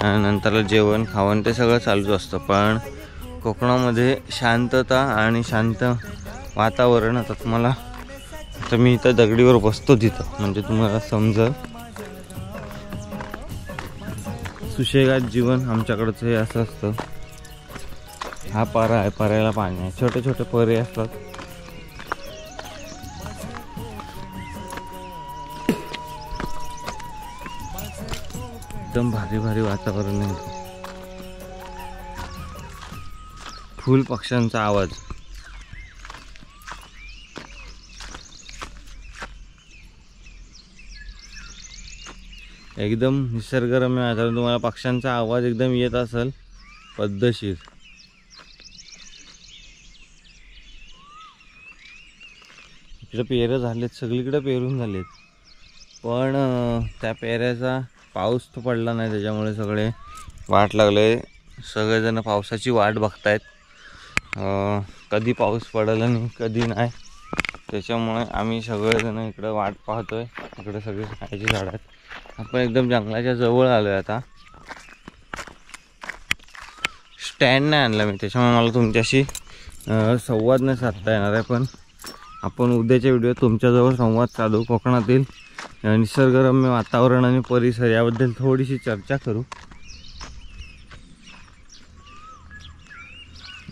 नंतरला जेवण खावण ते सगळं चालूच असतं. पण कोकणामध्ये शांतता आणि शांत वातावरण. आता तुम्हाला तर मी इथं दगडीवर बसतो तिथं म्हणजे तुम्हाला समजेल. सुशेगात जीवन आमच्याकडचं हे असं असतं. हा पारा आहे, पाऱ्याला पाणी आहे, छोटे छोटे परे असतात. एकदम भारी वातावरण आहे, फुल पक्ष्यांचा आवाज. एकदम निसर्गरम्य वातावरण. तुम्हाला पक्ष्यांचा आवाज एकदम येत असेल पद्धतशीर. इकडे पेरं झालेत, सगळीकडे पेरून झालेत, पण त्या पेऱ्याचा पाऊस तो पडला नाही, त्याच्यामुळे सगळे वाट लागले. सगळेजण पावसाची वाट बघतायत, कधी पाऊस पडेल आणि कधी नाही. त्याच्यामुळे आम्ही सगळेजण इकडं वाट पाहतोय. इकडे सगळे खायची झाडं आहेत. आपण एकदम जंगलाच्या जवळ आलो आहे. आता स्टँड नाही आणला मी, त्याच्यामुळे मला तुमच्याशी संवाद नाही साधता येणार आहे. पण आपण उद्याच्या व्हिडिओ तुमच्याजवळ संवाद साधू. कोकणातील निसर्गरम्य वातावरण आणि परिसर याबद्दल थोडीशी चर्चा करू.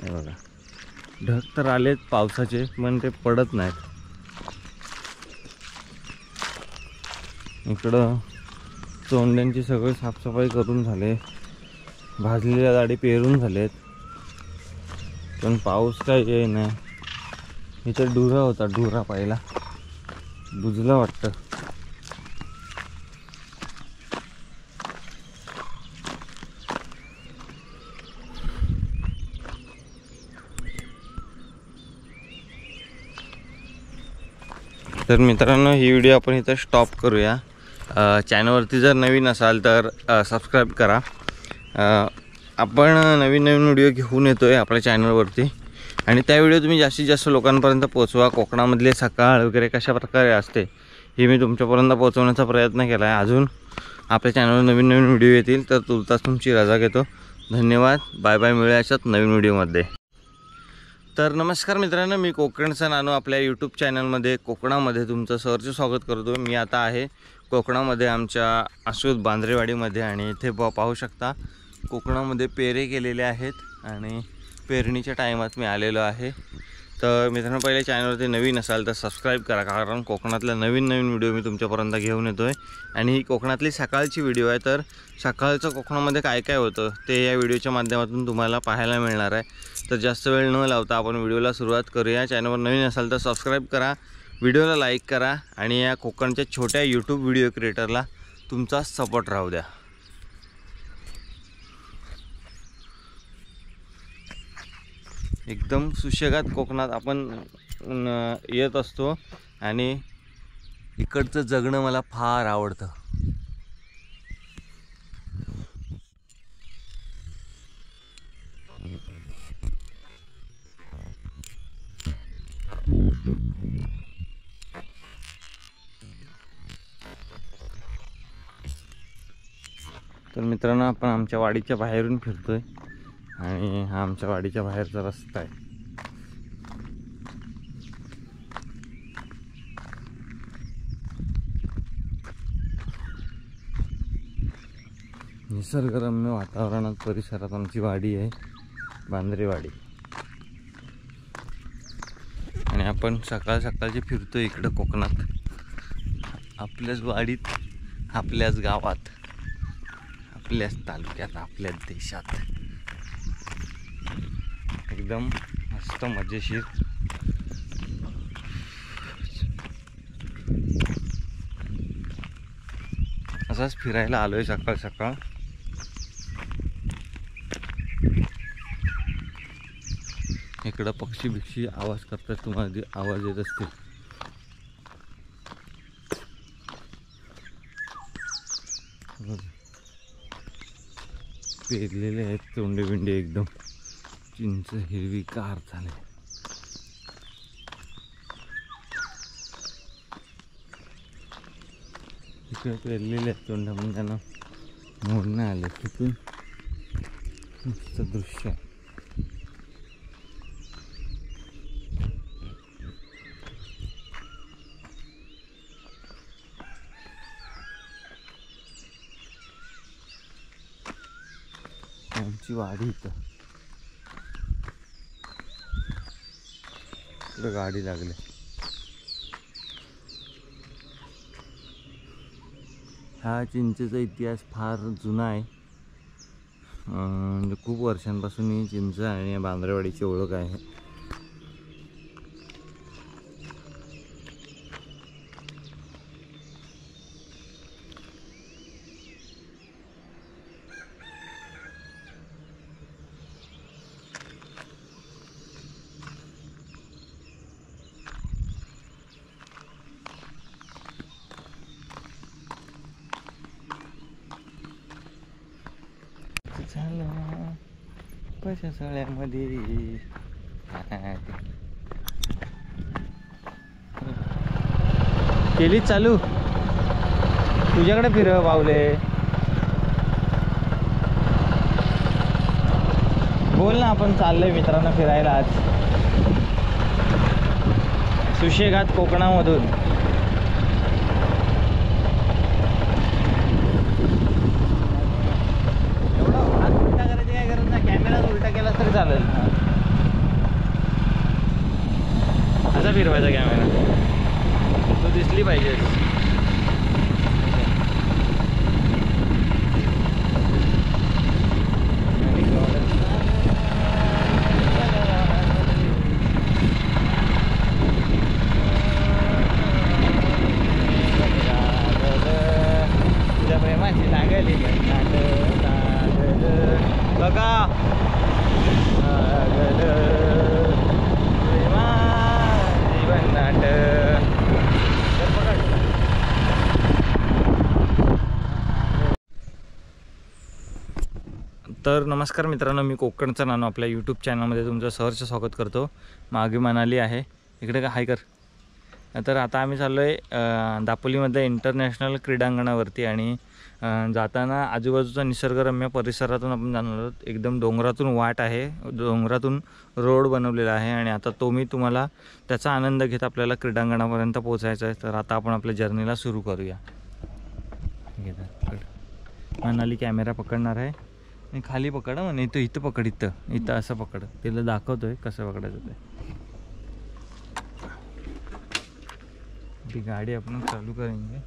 हे बघा, ढग तर आलेत पावसाचे पण ते पडत नाहीत. इकडं चोंड्यांची सगळी साफसफाई करून झाले, भाजलेल्या गाडी पेरून झालेत, पण पाऊस काय येई नाही. इथं ढुरा होता, ढुरा पाहिला, बुजला वाटतं. तर मित्रांनो ही व्हिडिओ आपण इथं स्टॉप करूया. चॅनलवरती जर नवीन असाल तर सबस्क्राईब करा. आपण नवीन व्हिडिओ घेऊन येतो आहे आपल्या चॅनलवरती आणि त्या व्हिडिओ तुम्ही जास्तीत जास्त लोकांपर्यंत पोचवा. कोकणामधले सकाळ वगैरे कशा प्रकारे असते हे मी तुमच्यापर्यंत पोचवण्याचा प्रयत्न केला आहे. अजून आपल्या चॅनलवर नवीन व्हिडिओ येतील तर तुर्तास तुमची रजा घेतो. धन्यवाद, बाय बाय, मिळूया अशाच नवीन व्हिडिओमध्ये. तर नमस्कार मित्रांनो, मी कोकणचा नानू आपल्या यूट्यूब चॅनलमध्ये कोकणामध्ये तुमचं सहर्ष स्वागत करतो. मी आता आहे कोकणामध्ये आमच्या आसूद बांद्रेवाडीमध्ये आणि इथे पाहू शकता कोकणामध्ये पेरे केलेले आहेत आणि पेरणीच्या टायमात मी आलेलो आहे। तर मित्रांनो पहिले चॅनलवरती नवीन असाल तर सबस्क्राईब करा, कारण कोकणातल्या नवीन व्हिडिओ मी तुमच्यापर्यंत घेऊन येतो आहे आणि ही कोकणातली सकाळची व्हिडिओ आहे। तर सकाळचं कोकणामध्ये काय काय होतं ते या व्हिडिओच्या माध्यमातून तुम्हाला पाहायला मिळणार आहे। तर जास्त वेळ न लावता आपण व्हिडिओला सुरुवात करूया। चॅनलवर नवीन असाल तर सबस्क्राईब करा, व्हिडिओला लाईक करा आणि या कोकणच्या छोट्या यूट्यूब व्हिडिओ क्रिएटरला तुमचा सपोर्ट राहू द्या। एकदम सुशेगात कोकणात आपण येत असतो आणि इकडचं जगणं मला फार आवडतं। तर मित्रांनो आपण आमच्या वाडीच्या बाहेरून फिरतोय आणि हा आमच्या वाडीच्या बाहेरचा रस्ता आहे। निसर्गरम्य वातावरणात परिसरात आमची वाडी आहे, बांद्रेवाडी। आणि आपण सकाळ सकाळचे फिरतोय इकडं कोकणात, आपल्याच वाडीत, आपल्याच गावात, आपल्याच तालुक्यात, आपल्याच देशात। एकदम मस्त मजेशीर। असाच फिरायला आलोय सकाळ सकाळ। इकडं पक्षी बिक्षी आवाज करतात, तुम्हाला आवाज येत असतील। पेरलेले आहेत तोंडे बिंडे, एकदम चिंच हिरवीगार झाले। इकडे पेरलेले आहेत तोंडा, पण त्यांना मोड नाही आले। तिथून मस्त दृश्य आहे। आमची वाडी इथं, इकडं गाडी लागली। हा चिंचेचा इतिहास फार जुना आहे, म्हणजे खूप वर्षांपासून ही चिंच आणि बांद्रेवाडीची ओळख आहे। कशा सळ्यामध्ये केली चालू, तुझ्याकडे फिरव बावले, बोल ना। आपण चाललोय मित्रांनो फिरायला आज सुशेगात कोकणामधून। चालेल असा फिरवायचा कॅमेरा, तू दिसली पाहिजे। तुझ्या प्रेमाची लागली बघा, तर नमस्कार मित्रांनो, मी कोकणचा नानू आपल्या यूट्यूब चॅनलमध्ये तुमचं सहर्ष स्वागत करतो। मागे मनाली आहे, इकडे का हाय कर। तर आता आम्ही चाललो आहे दापोलीमध्ये इंटरनॅशनल क्रीडांगणावरती आणि जाताना आजूबाजूचा निसर्गरम्य परिसरातून आपण जाणार आहोत। एकदम डोंगरातून वाट आहे, डोंगरातून रोड बनवलेला आहे आणि आता तो मी तुम्हाला त्याचा आनंद घेत आपल्याला क्रीडांगणापर्यंत पोहोचायचं आहे। तर आता आपण आपल्या जर्नीला सुरू करूया। घेतात पकड. मनाली कॅमेरा पकडणार आहे आणि खाली पकड म्हणे, तो इथं पकड, इथं असं पकड. तिला दाखवतोय कसं पकडायचं ते. ती गाडी आपण चालू करेंगे.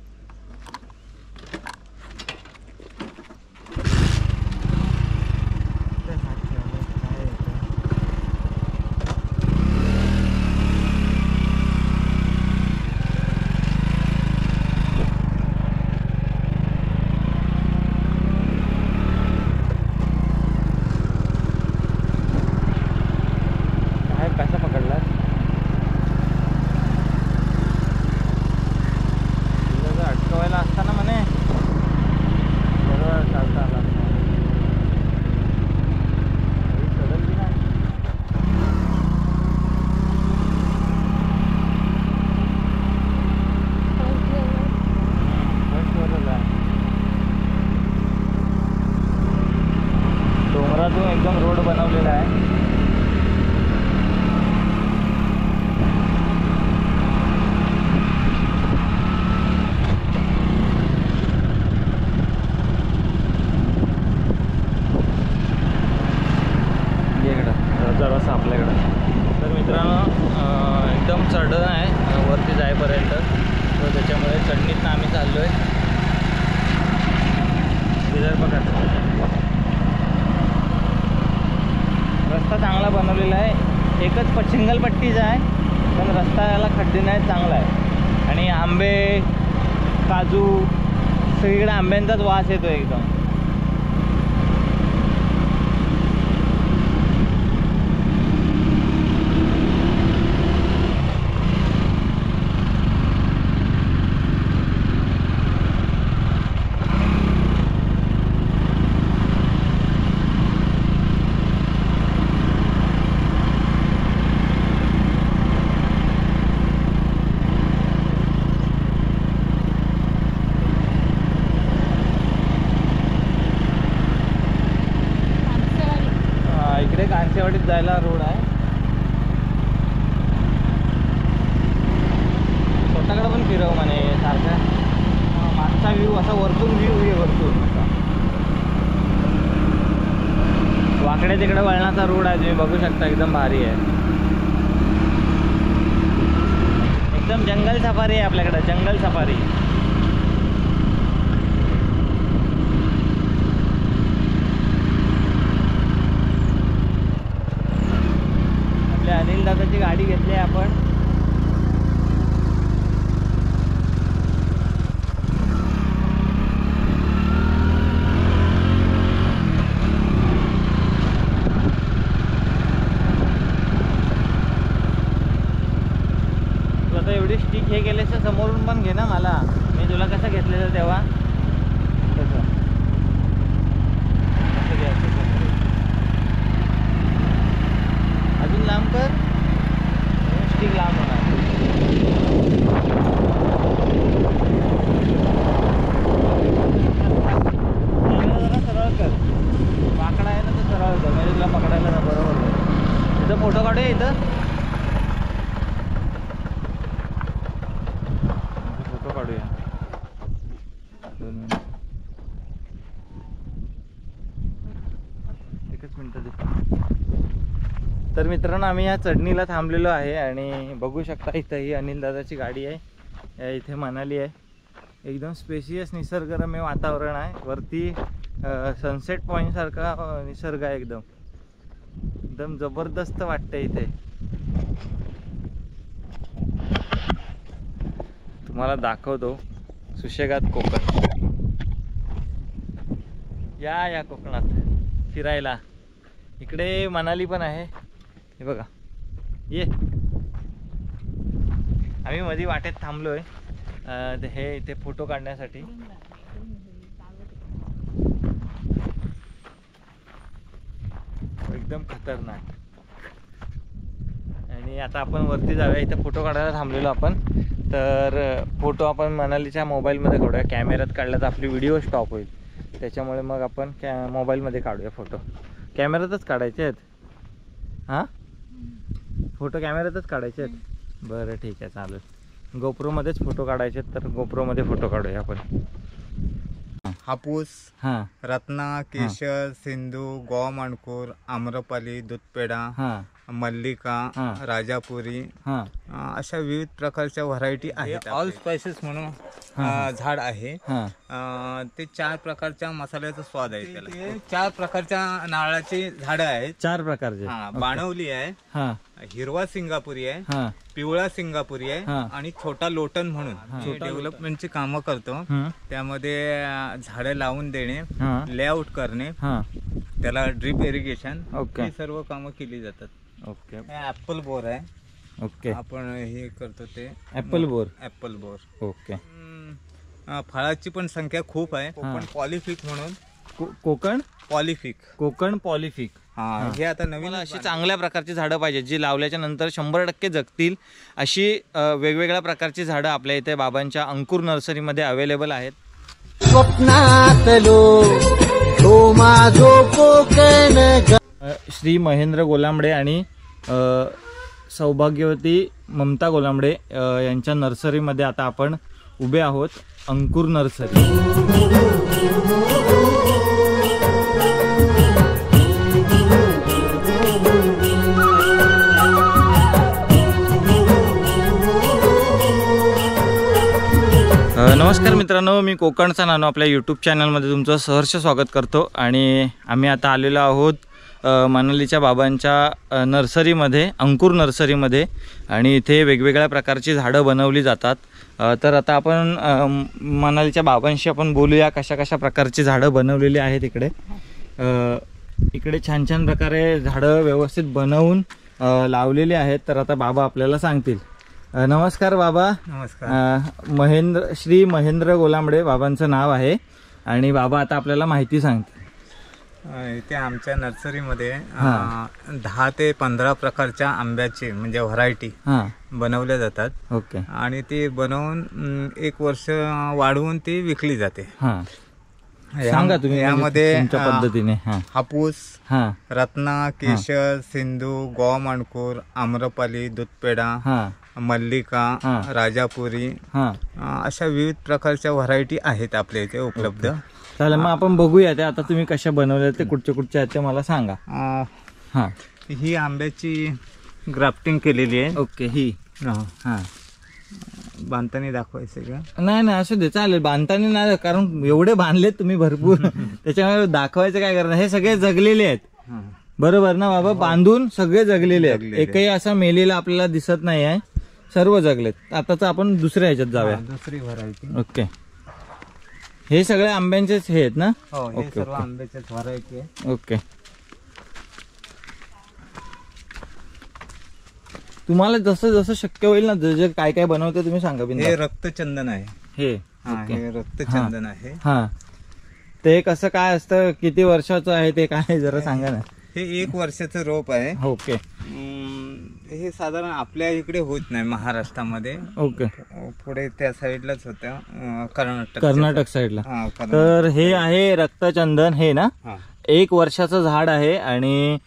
एकदम रोड बनवलेला आहे. जरासं आपल्याकडं. तर मित्रांनो एकदम चढण आहे वरती जाईपर्यंत, तर त्याच्यामुळे चढणीतनं आम्ही चाललो आहे. इधर बघा, रस्ता चांगला बनवलेला आहे. एकच सिंगल पट्टीचा आहे, पण रस्ता याला खड्डे नाही, चांगला आहे. आणि आंबे, काजू, सगळीकडे आंब्यांचाच वास येतो एकदम. कांसेवाडीत जायला रोड आहे. स्वतःकडे पण फिरव म्हणे सारखा. मागचा व्ह्यू असा वरतून व्ह्यू आहे, वरतून वाकडे तिकडे वळणाचा रोड आहे, तुम्ही बघू शकता. एकदम भारी आहे, एकदम जंगल सफारी आहे आपल्याकडे, जंगल सफारी. अनिल दादाची गाडी घेतली आहे आपण. तू आता एवढी स्टिक हे केल्यास समोरून पण घे ना मला. मी तुला कसं घेतलेलं तेव्हा तसं घ्यायचं. अजून लांब कर, स्टिक लांब होणार. जरा सरळ कर, वाकडा आहे ना तर सरळ कर, म्हणजे तुला पकडायला ना बरोबर. इथं फोटो काढूया, इथं फोटो काढूया. 2 मिनिट, एकच मिनिट दे. तर मित्रांनो आम्ही या चढणीला थांबलेलो आहे आणि बघू शकता इथं ही अनिल दादाची गाडी आहे. इथे मनाली आहे. एकदम स्पेशियस निसर्गरम्य वातावरण आहे. वरती सनसेट पॉईंट सारखा निसर्ग आहे. एकदम एकदम जबरदस्त वाटतं इथे. तुम्हाला दाखवतो सुशेगात कोकण. या कोकणात फिरायला. इकडे मनाली पण आहे, हे बघा. ये, आम्ही मध्ये वाटेत थांबलोय हे इथे फोटो काढण्यासाठी. एकदम खतरनाक. आणि आता आपण वरती जाऊया. इथे फोटो काढायला थांबलेलो आपण. तर फोटो आपण मनालीच्या मोबाईलमध्ये काढूया. कॅमेऱ्यात काढला तर आपली व्हिडिओ स्टॉप होईल, त्याच्यामुळे मग आपण मोबाईलमध्ये काढूया फोटो. कॅमेऱ्यातच काढायचे आहेत. हां, फोटो कॅमेऱ्यातच काढायचे आहेत. बरं ठीक आहे, चालेल. गोप्रोमध्येच फोटो काढायचे आहेत, तर गोप्रोमध्ये फोटो काढूया आपण. हापूस, हां रत्ना, केशर, सिंधू, गोवा माणकूर, आम्रपाली, दूधपेडा, हां मल्लिका, हां. राजापुरी, हां अशा विविध प्रकारच्या व्हरायटी आहेत. ऑल स्पायसेस म्हणून झाड आहे. हां ते 4 प्रकारच्या मसाल्याचा स्वाद आहे त्याला. ते 4 प्रकारच्या नारळाची झाडं आहेत. 4 प्रकारचे. बाणवली आहे, हां हिरवा सिंगापुरी आहे, हां पिवळा सिंगापुरी आहे हां. आणि छोटा लोटन म्हणून डेव्हलपमेंटची कामं करतो. हं. त्यामध्ये झाडं लावून देणे, हां लेआउट करणे, हां. त्याला ड्रिप इरिगेशन, ओके. ही सर्व कामं केली जातात. ओके ऍपल बोर आहे, ओके. आपण हे करतो ते apple bore. Apple bore. Okay. फळाची पण संख्या खूप आहे. कोकण पॉलिफिक म्हणून. कोकण पॉलिफिक. कोकण पॉलिफिक. हे आता नवीन अशी चांगल्या प्रकारची झाडं पाहिजेत जी लावल्याच्या नंतर 100% जगतील अशी वेगवेगळ्या प्रकारची झाडं आपल्या इथे बाबांच्या अंकुर नर्सरीमध्ये अवेलेबल आहेत. स्वप्नातलो तो माझो कोकण. श्री महेंद्र गोलांबडे आणि सौभाग्यवती ममता गोलांबडे यांच्या नर्सरीमध्ये आता आपण उभे आहोत. अंकुर नर्सरी. नमस्कार मित्रांनो, मी कोकणचा नानू आपल्या यूट्यूब चॅनलमध्ये तुमचं सहर्ष स्वागत करतो. आणि आम्ही आता आलेलो आहोत मनालीच्या बाबांच्या नर्सरीमध्ये, अंकुर नर्सरीमध्ये. आणि इथे वेगवेगळ्या प्रकारची झाडं बनवली जातात. तर आता आपण मनालीच्या बाबांशी आपण बोलूया कशा कशा प्रकारची झाडं बनवलेली आहेत इकडे. इकडे छान छान प्रकारे झाडं व्यवस्थित बनवून लावलेली आहेत. तर आता बाबा आपल्याला सांगतील. नमस्कार बाबा. नमस्कार. श्री महेंद्र गोलांबडे बाबांचं नाव आहे. आणि बाबा आता आपल्याला माहिती सांगतील. इथे आमच्या नर्सरीमध्ये 10 ते 15 प्रकारच्या आंब्याचे म्हणजे व्हरायटी बनवल्या जातात. ओके. आणि ती बनवून 1 वर्ष वाढवून ती विकली जाते. सांगा तुम्ही यामध्ये तुमच्या पद्धतीने. हापूस, रत्ना, केशर, सिंधू, गोवा माणकूर, आम्रपाली, दूधपेडा, मल्लिका, राजापुरी, अशा विविध प्रकारच्या व्हरायटी आहेत आपल्या इथे उपलब्ध. चालेल, मग आपण बघूया ते आता तुम्ही कशा बनवल्या ते कुठचे कुठचे आहेत ते मला सांगा. ही आंब्याची ग्राफ्टिंग केलेली आहे. ओके. ही बांधताना दाखवायचं का? नाही असू दे, चालेल. बांधताना नाही, कारण एवढे बांधलेत तुम्ही भरपूर त्याच्यामुळे दाखवायचं काय करणार. हे सगळे जगलेले आहेत बरोबर ना बाबा? बांधून सगळे जगलेले आहेत. एकही असा मेलेला आपल्याला दिसत नाही आहे, सर्व जगलेत. आताच आपण दुसऱ्या ह्याच्यात जाऊया. दुसरी व्हरायटी. ओके. हे सगळे आंब्यांचेच हे आहेत ना? ओके. सर्व आंब्याच्याच व्हरायटी आहे. ओके. तुम्हाला जसं जसं शक्य होईल ना, जे काय काय बनवते तुम्ही सांगा. हे रक्तचंदन आहे. हे रक्तचंदन आहे. ते कसं काय असतं, किती वर्षाचं आहे ते काय जरा सांगा ना. हे 1 वर्षाचं रोप आहे. ओके. हे साधारण आपल्या इकडे होत नाही महाराष्ट्रामध्ये. ओके. पुढे त्या साईडलाच होतं, कर्नाटक साईडला. तर हे आहे रक्तचंदन. हे ना 1 वर्षाचं झाड आहे आणि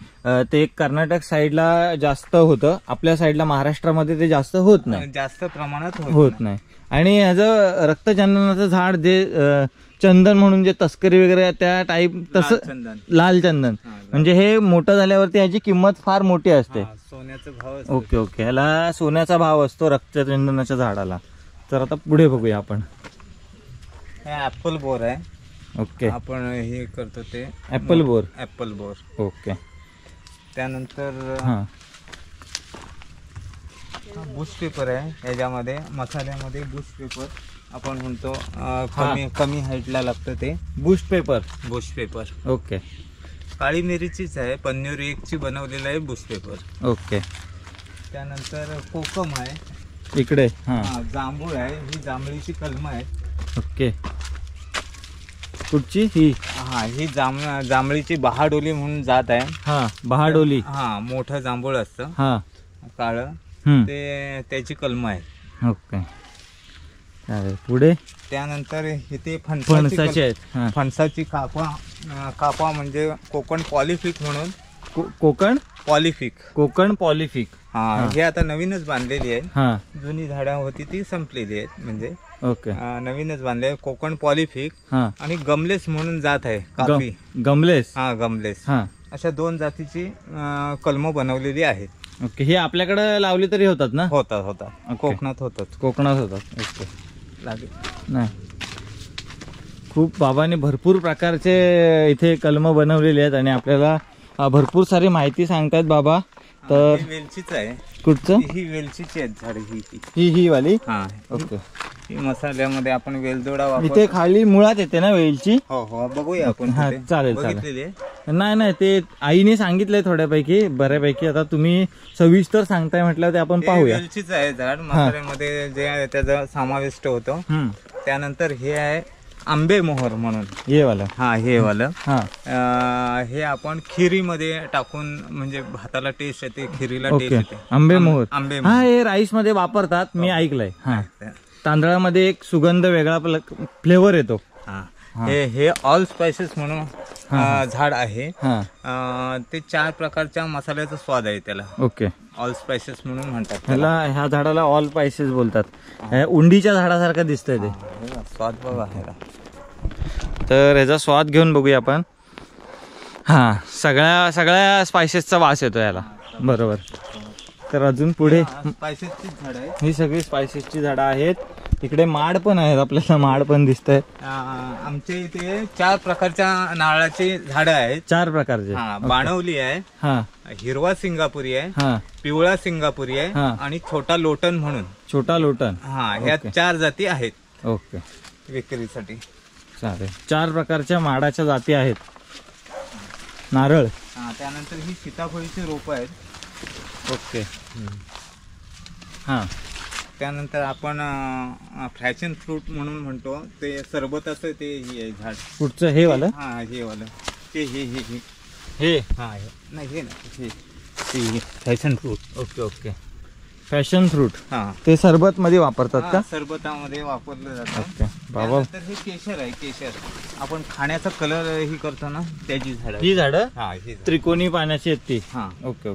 ते कर्नाटक साईडला जास्त होतं. आपल्या साईडला महाराष्ट्रामध्ये ते जास्त होत नाही, जास्त प्रमाणात होत नाही. आणि ह्याचं रक्तचंदनाचं झाड जे चंदन म्हणून जे तस्करी वगैरे त्या टाईप तसं लाल चंदन म्हणजे हे मोठं झाल्यावरती याची किंमत फार मोठी असते. सोन्याचा भाव. Okay okay. ह्याला सोन्याचा भाव असतो रक्तचंदनाच्या झाडाला. तर आता पुढे बघूया आपण. ऍपल बोर आहे. ओके. आपण हे करतो ते apple bore. Apple bore. Okay. त्यानंतर बुश पेपर आहे. याच्यामध्ये मसाल्यामध्ये बुश पेपर आपण म्हणतो, कमी हाईटला लागतं ते Bush paper. Bush paper. Okay. काळी मिरीचीच आहे, पन्न्यूर 1ची बनवलेलं आहे बुश पेपर. ओके. त्यानंतर कोकम आहे इकडे. जांभूळ आहे. ही जांभळीची कलम आहे. ओके. कुठची ही? ही जांभळीची बहाडोली म्हणून जात आहे. बहाडोली. मोठं जांभूळ असतं काळं, ते त्याची कलम आहे. ओके. पुढे. त्यानंतर इथे फणसाची आहेत. फणसाची कापा म्हणजे कोकण पॉलिफिक म्हणून. कोकण पॉलिफिक. कोकण पॉलिफिक. हा, हे आता नवीनच बांधलेली आहे. हा, जुनी झाडं होती ती संपलेली आहेत, म्हणजे ओके. नवीनच बांधले. कोकण पॉलिफिक हा, आणि गमलेस म्हणून जात आहे काफी. गमलेस. हा, गमलेस. हा, अशा 2 जातीची कलमं बनवलेली आहेत. ओके. हे आपल्याकडे लावली तरी होतात ना? होतात ओके. कोकणात होतात. कोकणात होतात. ओके. लागेल. नाही, खूप बाबांनी भरपूर प्रकारचे इथे कलम बनवलेले आहेत आणि आपल्याला भरपूर सारी माहिती सांगतायत बाबा. तर ही वेलचीच आहे. कुठचं? ही वेलचीची आहेत झाड. ही वाली. हा, ओके. ही मसाल्यामध्ये आपण वेलदोडा इथे वापरतो. खाली मुळात येते ना वेलची? हो, बघूया आपण. हा, तिथे. चालेल. बघितलेली आहे? नाही, ते आईने सांगितलंय थोड्यापैकी, बऱ्यापैकी. आता तुम्ही सविस्तर सांगताय म्हटलं ते आपण हे पाहूया. वेलचीच आहे झाड. मसाल्यामध्ये जे त्याचा समाविष्ट होतो. त्यानंतर हे आहे आंबे मोहर म्हणून. ये वाला. हा, हे वालं. हा, हे आपण खिरीमध्ये टाकून, म्हणजे भाताला टेस्ट येते, खिरीला टेस्ट ओके. येते. आंबे मोहर. आंबे हा, हे राईस मध्ये वापरतात, मी ऐकलंय. हा, तांदळामध्ये एक सुगंध वेगळा फ्लेवर येतो. हा, हे ऑल स्पायसेस म्हणून झाड आहे. हा, ते 4 प्रकारच्या मसाल्याचा स्वाद आहे त्याला. ओके. ऑल स्पायसेस म्हणून म्हणतात त्याला. ह्या झाडाला ऑल स्पायसेस बोलतात. उंडीच्या झाडासारखं दिसतंय ते. स्वाद बघा ह्याला. तर ह्याचा स्वाद घेऊन बघूया आपण. हा, सगळ्या स्पायसेसचा वास येतो याला. बरोबर. तर अजून पुढे स्पायसेसची झाड आहे. ही सगळी स्पायसेसची झाडं आहेत. इकडे माड पण आहेत, आपल्याला माड पण दिसत आहेत. आमच्या इथे 4 प्रकारच्या नारळाची झाडं आहेत. 4 प्रकारचे. बाणवली आहे, हा, हिरवा सिंगापुरी आहे, हा, पिवळा सिंगापुरी आहे हा. आणि छोटा लोटन म्हणून. छोटा लोटन. हा, ह्या ओके. 4 जाती आहेत ओके. विक्रीसाठी. चालेल. 4 प्रकारच्या माडाच्या जाती आहेत. नारळ. त्यानंतर ही सीताफळीची रोपं आहेत. ओके. हा, त्यानंतर आपण फॅशन फ्रूट म्हणून म्हणतो, ते सरबताचं ते हे आहे झाड. कुठचं? हे वालं. हा, हे वालं. ते हे. हा, नाही, हे नाही, हे fashion fruit. Okay. Fashion fruit. हा, ते सरबत मध्ये वापरतात का? सरबतामध्ये वापरलं जातं. ओके. बाबा, त्यानंतर हे केशर आहे. केशर आपण खाण्याचा कलर ही करतो ना, त्याची झाड. ही झाडं हा, ही झाडं. त्रिकोणी पाण्याची आहेत ती. हा, ओके.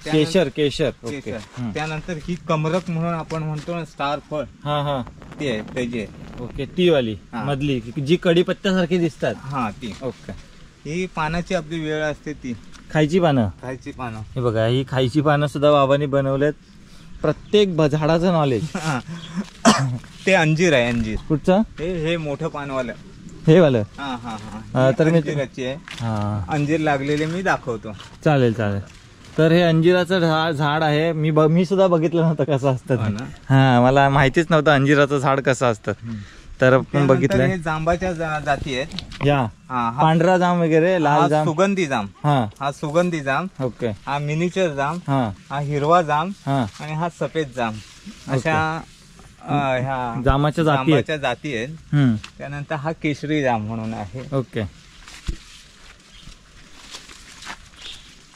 त्यानंतर- केशर. ओके. केशर. त्यानंतर ही कमरक म्हणून आपण म्हणतो ना, स्टार फळ, हा, ते आहे, त्याची आहे. ओके. ती वाली हा. मधली जी कढीपत्त्यासारखी दिसतात. हा, ती. ओके. ही पानाची आपली वेळ असते, ती खायची पानं. खायची पानं. हे बघा, ही खायची पानं सुद्धा बाबांनी बनवलेत. प्रत्येक झाडाचं नॉलेज. ते अंजीर आहे. अंजीर. कुठचं? हे मोठं पानवालं. हे वालं. हा, तर मी अंजिराची आहे. हा, अंजीर लागलेले मी दाखवतो. चालेल. तर हे अंजिराचं झाड आहे. मी सुद्धा बघितलं नव्हतं कसं हो असतं. ना? हा, मला माहितीच नव्हतं अंजिराचं झाड कसं असतं. तर आपण त्यानंतर बघितलंय. हे जांबाच्या जाती आहेत. या हा, पांढरा जाम वगैरे, लाल हा जाम. सुगंधी जाम. हा, सुगंधी जाम. ओके. हा मिनिचर जाम. हा, हा हिरवा जाम. हा. आणि हा सफेद जाम. अशा ह्या जामाच्या जाती आहेत. जाती आहेत. हम्म. त्यानंतर हा केशरी जाम म्हणून आहे. ओके.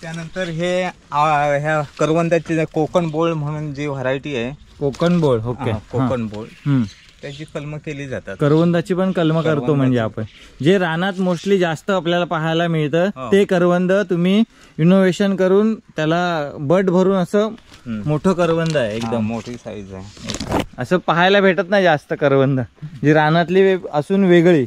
त्यानंतर हे ह्या करवंदाची कोकण बोळ म्हणून जी व्हरायटी आहे. कोकण बोळ. ओके. कोकण बोळ, हम्म. त्याची कलमं केली जातात. करवंदाची पण कलम करतो. म्हणजे आपण जे रानात मोस्टली जास्त आपल्याला पाहायला मिळतं हो. ते करवंद तुम्ही इनोव्हेशन करून त्याला बट भरून असं मोठं करवंद आहे. एकदम मोठी साईज आहे. असं पाहायला भेटत नाही जास्त करवंद, जी रानातली असून वेगळी.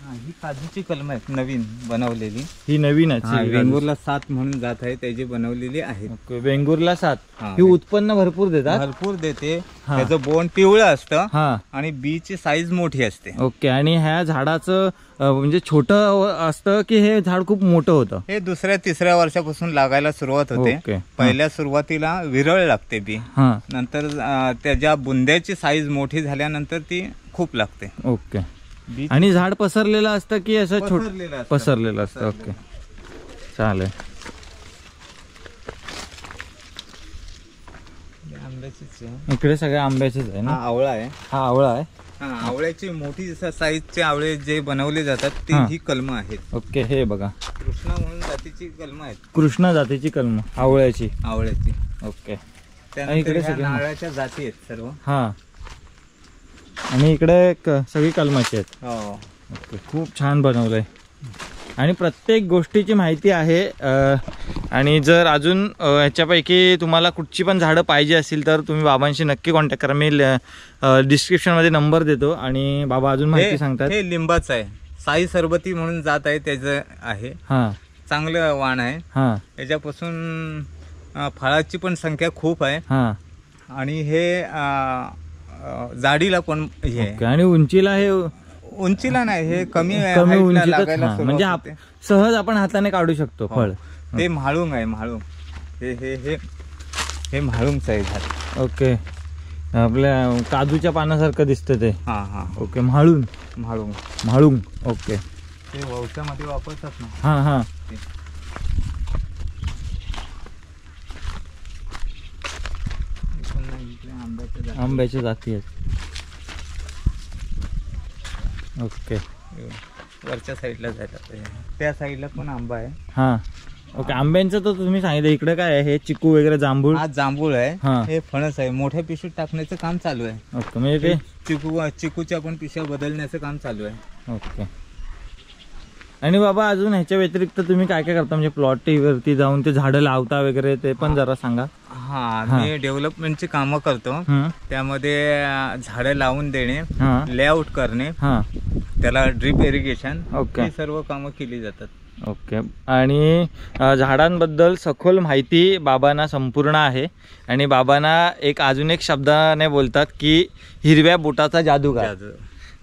ही काजूची कलम आहेत, नवीन बनवलेली. ही नवीनच. वेंगुर्ला 7 म्हणून जात आहे, त्याची बनवलेली आहे. वेंगुर्ला 7. हा. ही उत्पन्न भरपूर देतात. भरपूर देते. हा. त्याचं बोंड पिवळं असतं. हा. आणि बीची साईज मोठी असते. ओके. आणि ह्या झाडाचं म्हणजे छोटं असतं की हे झाड खूप मोठं होतं? हे 2-3 वर्षापासून लागायला सुरुवात होते. ओके. पहिल्या सुरुवातीला विरळ लागते बी. हा. नंतर त्याच्या बुंद्याची साईज मोठी झाल्यानंतर ती खूप लागते. ओके. आणि झाड पसरलेलं असतं की असं पसरलेलं असतं. पसरलेलं असतं? ओके. चालेल. आंब्याचीच इकडे सगळे आंब्याचेच आहे ना? आवळा आहे. हा आवळा आहे. आवळ्याची मोठी साईजचे आवळे जे बनवले जातात ती हा. ही कलमं आहेत. ओके. हे बघा, कृष्णा म्हणून जातीची कलमं आहेत. कृष्ण जातीची कलम आवळ्याची. आवळ्याची. ओके. त्यानंतर इकडे ह्या सगळे- नारळाच्या जाती आहेत सर्व. हा. आणि इकडे सगळी कलमाची आहेत. हो. ओके. खूप छान बनवलंय. आणि प्रत्येक गोष्टीची माहिती आहे. आणि जर अजून ह्याच्यापैकी तुम्हाला कुठची पण झाडं पाहिजे असतील तर तुम्ही बाबांशी नक्की कॉन्टॅक्ट करा. मी डिस्क्रिप्शनमध्ये नंबर देतो आणि बाबा अजून माहिती सांगतात. हे लिंबाचं आहे, साई सरबती म्हणून जात आहे, त्याचं आहे. हां चांगलं वाण आहे. हां याच्यापासून फळाची पण संख्या खूप आहे. हां आणि हे जाडीला पण हे आहे. ओके. आणि उंचीला हे उंचीला नाही, हे कमी कमी height ला उंचीतच लागायला हां, सुरुवात म्हणजे होते. सहज आपण हाताने काढू शकतो हो. फळ. ते म्हाळुंग आहे, म्हाळुंग. हे हे हे हे म्हाळुंगचं आहे झाड. ओके. आपल्या काजूच्या पानासारखं दिसतं ते. हां हां ओके. म्हाळून म्हाळुंग. म्हाळुंग. ओके. ते वंशामध्ये वापरतात ना. हां हां ते. हे पण नाही, इकडे आंब्याच्या जाती. आंब्याच्या जाती आहेत. ओके. वरच्या साईडला जायला पाहिजे. त्या साईडला पण आंबा आहे. हां ओके. आंब्यांचं तर तुम्ही सांगितलं. इकडे काय आहे? हे चिकू वगैरे, जांभूळ. हा जांभूळ आहे. हां. हे फणस आहे. मोठ्या पिशवीत टाकण्याचं काम चालू आहे. ओके. म्हणजे ते चिकूच्या पण पिशव्या बदलण्याचं काम चालू आहे. ओके. आणि बाबा अजून ह्याच्या व्यतिरिक्त तुम्ही काय काय करता? म्हणजे प्लॉटवरती जाऊन ते झाडं लावता वगैरे, ते पण जरा सांगा. हा, मी डेव्हलपमेंटची कामं करतो. त्यामध्ये झाडं लावून देणे, हां लेआउट करणे, हां त्याला ड्रिप इरिगेशन, ओके. ही सर्व कामं केली जातात. ओके. आणि झाडांबद्दल सखोल माहिती बाबांना संपूर्ण आहे. आणि बाबांना अजून एक शब्दाने बोलतात की हिरव्या बुटाचा जादूगार,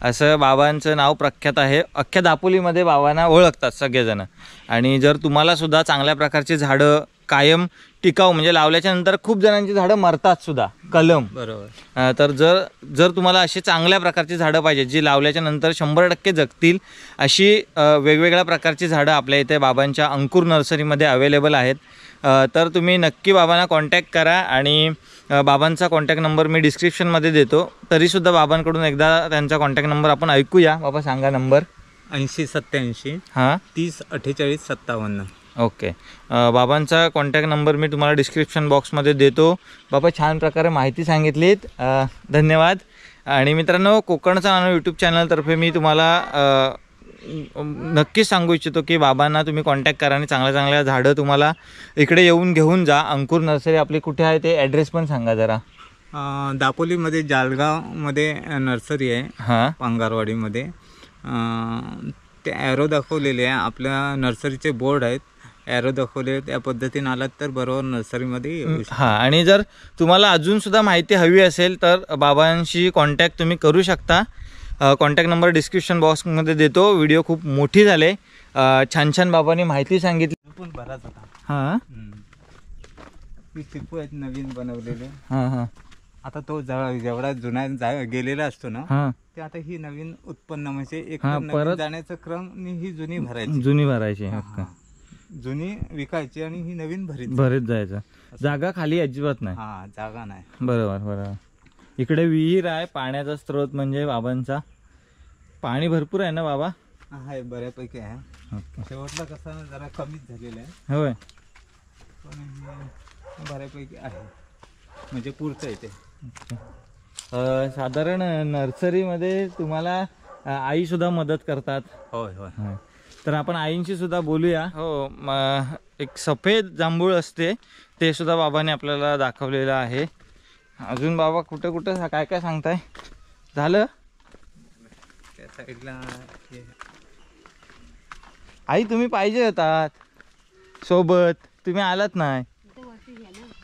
असं बाबांचं नाव प्रख्यात आहे. अख्ख्या दापोलीमध्ये बाबांना ओळखतात सगळेजण. आणि जर तुम्हाला सुद्धा चांगल्या प्रकारची झाडं कायम टिकाऊ, म्हणजे लावल्याच्या नंतर खूप जणांची झाडं मरतात सुद्धा, कलम. बरोबर. तर जर तुम्हाला अशी चांगल्या प्रकारची झाडं पाहिजे जी लावल्याच्या नंतर 100% जगतील, अशी वेगवेगळ्या प्रकारची झाडं आपल्या इथे बाबांच्या अंकुर नर्सरीमध्ये अवेलेबल आहेत. तर तुम्ही नक्की बाबांना कॉन्टॅक्ट करा. आणि बाबांचा कॉन्टॅक्ट नंबर मी डिस्क्रिप्शनमध्ये देतो. तरीसुद्धा बाबांकडून एकदा त्यांचा कॉन्टॅक्ट नंबर आपण ऐकूया. बाबा सांगा नंबर. 8087 हां 30 48 57. ओके. बाबांचा कॉन्टॅक्ट नंबर मी तुम्हाला डिस्क्रिप्शन बॉक्समध्ये देतो. बाबा छान प्रकारे माहिती सांगितलीत, धन्यवाद. आणि मित्रांनो, कोकणचा नानू यूट्यूब चॅनलतर्फे मी तुम्हाला नक्कीच सांगू इच्छितो की बाबांना तुम्ही कॉन्टॅक्ट करा आणि चांगल्या चांगल्या झाडं तुम्हाला इकडे येऊन घेऊन जा. अंकुर नर्सरी आपली कुठे आहे ते ॲड्रेस पण सांगा जरा. दापोलीमध्ये जालगावमध्ये नर्सरी आहे. हां पांगारवाडीमध्ये. ते ॲरो दाखवलेले आहे. आपल्या नर्सरीचे बोर्ड आहेत, ॲरो दाखवले. त्या पद्धतीने आलात तर बरोबर नर्सरीमध्ये येऊ शकता. हां. आणि जर तुम्हाला अजूनसुद्धा माहिती हवी असेल तर बाबांशी कॉन्टॅक्ट तुम्ही करू शकता. कॉन्टॅक्ट नंबर डिस्क्रिप्शन बॉक्समध्ये देतो. व्हिडिओ खूप मोठी झाले, छान छान बाबांनी माहिती सांगितली. पण बराच होता. हां चिकू आहेत नवीन बनवलेले. हां हां आता तो जेवढा जुना गेलेला असतो ना, हां ते आता ही नवीन उत्पन्न म्हणजे एक हां, नवीन परत जाण्याचा क्रम आणि ही जुनी भरायची. जुनी भरायची. हा. जुनी विकायची आणि ही नवीन भरीत जायचं. जागा खाली अजिबात नाही. हा, जागा नाही. बरोबर बरोबर. इकडे विहीर आहे, पाण्याचा स्रोत म्हणजे बाबांचा. पाणी भरपूर आहे ना बाबा? आहे, बऱ्यापैकी आहे. ओके. शेवटला कसं जरा कमीच झालेलं आहे, होय. पण हे बऱ्यापैकी आहे, म्हणजे पुढचं येते. साधारण नर्सरीमध्ये तुम्हाला आई सुद्धा मदत करतात. होय होय. तर आपण आईंशी सुद्धा बोलूया. हो, एक सफेद जांभूळ असते ते सुद्धा बाबाने आपल्याला दाखवलेलं आहे. अजून बाबा कुठं कुठं काय काय सांगताय? झालं त्या साईडला आई तुम्ही पाहिजे होतात सोबत, तुम्ही आलात नाही.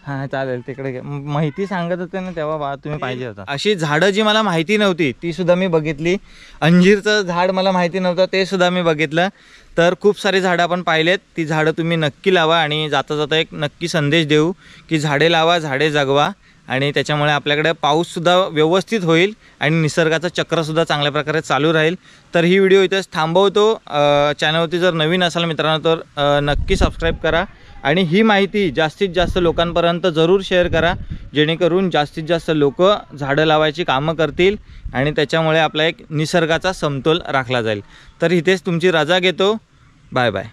हां चालेल, तिकडे माहिती सांगत होते ना तेव्हा बा तुम्ही पाहिजे होता. अशी झाडं जी मला माहिती नव्हती ती सुद्धा मी बघितली. अंजीरचं झाड मला माहिती नव्हतं ते सुद्धा मी बघितलं. तर खूप सारी झाडं आपण पाहिलेत. ती झाडं तुम्ही नक्की लावा. आणि जाता जाता एक नक्की संदेश देऊ की झाडे लावा, झाडे जगवा. आणि त्याच्यामुळे आपल्याकडे पाऊससुद्धा व्यवस्थित होईल आणि निसर्गाचं चक्रसुद्धा चांगल्या प्रकारे चालू राहील. तर ही व्हिडिओ इथेच थांबवतो. चॅनलवरती जर नवीन असाल मित्रांनो तर नक्की सबस्क्राईब करा. आणि ही माहिती जास्तीत जास्त लोकांपर्यंत जरूर शेअर करा, जेणेकरून जास्तीत जास्त लोक झाडं लावायची कामं करतील आणि त्याच्यामुळे आपला एक निसर्गाचा समतोल राखला जाईल. तर इथेच तुमची रजा घेतो. Bye bye.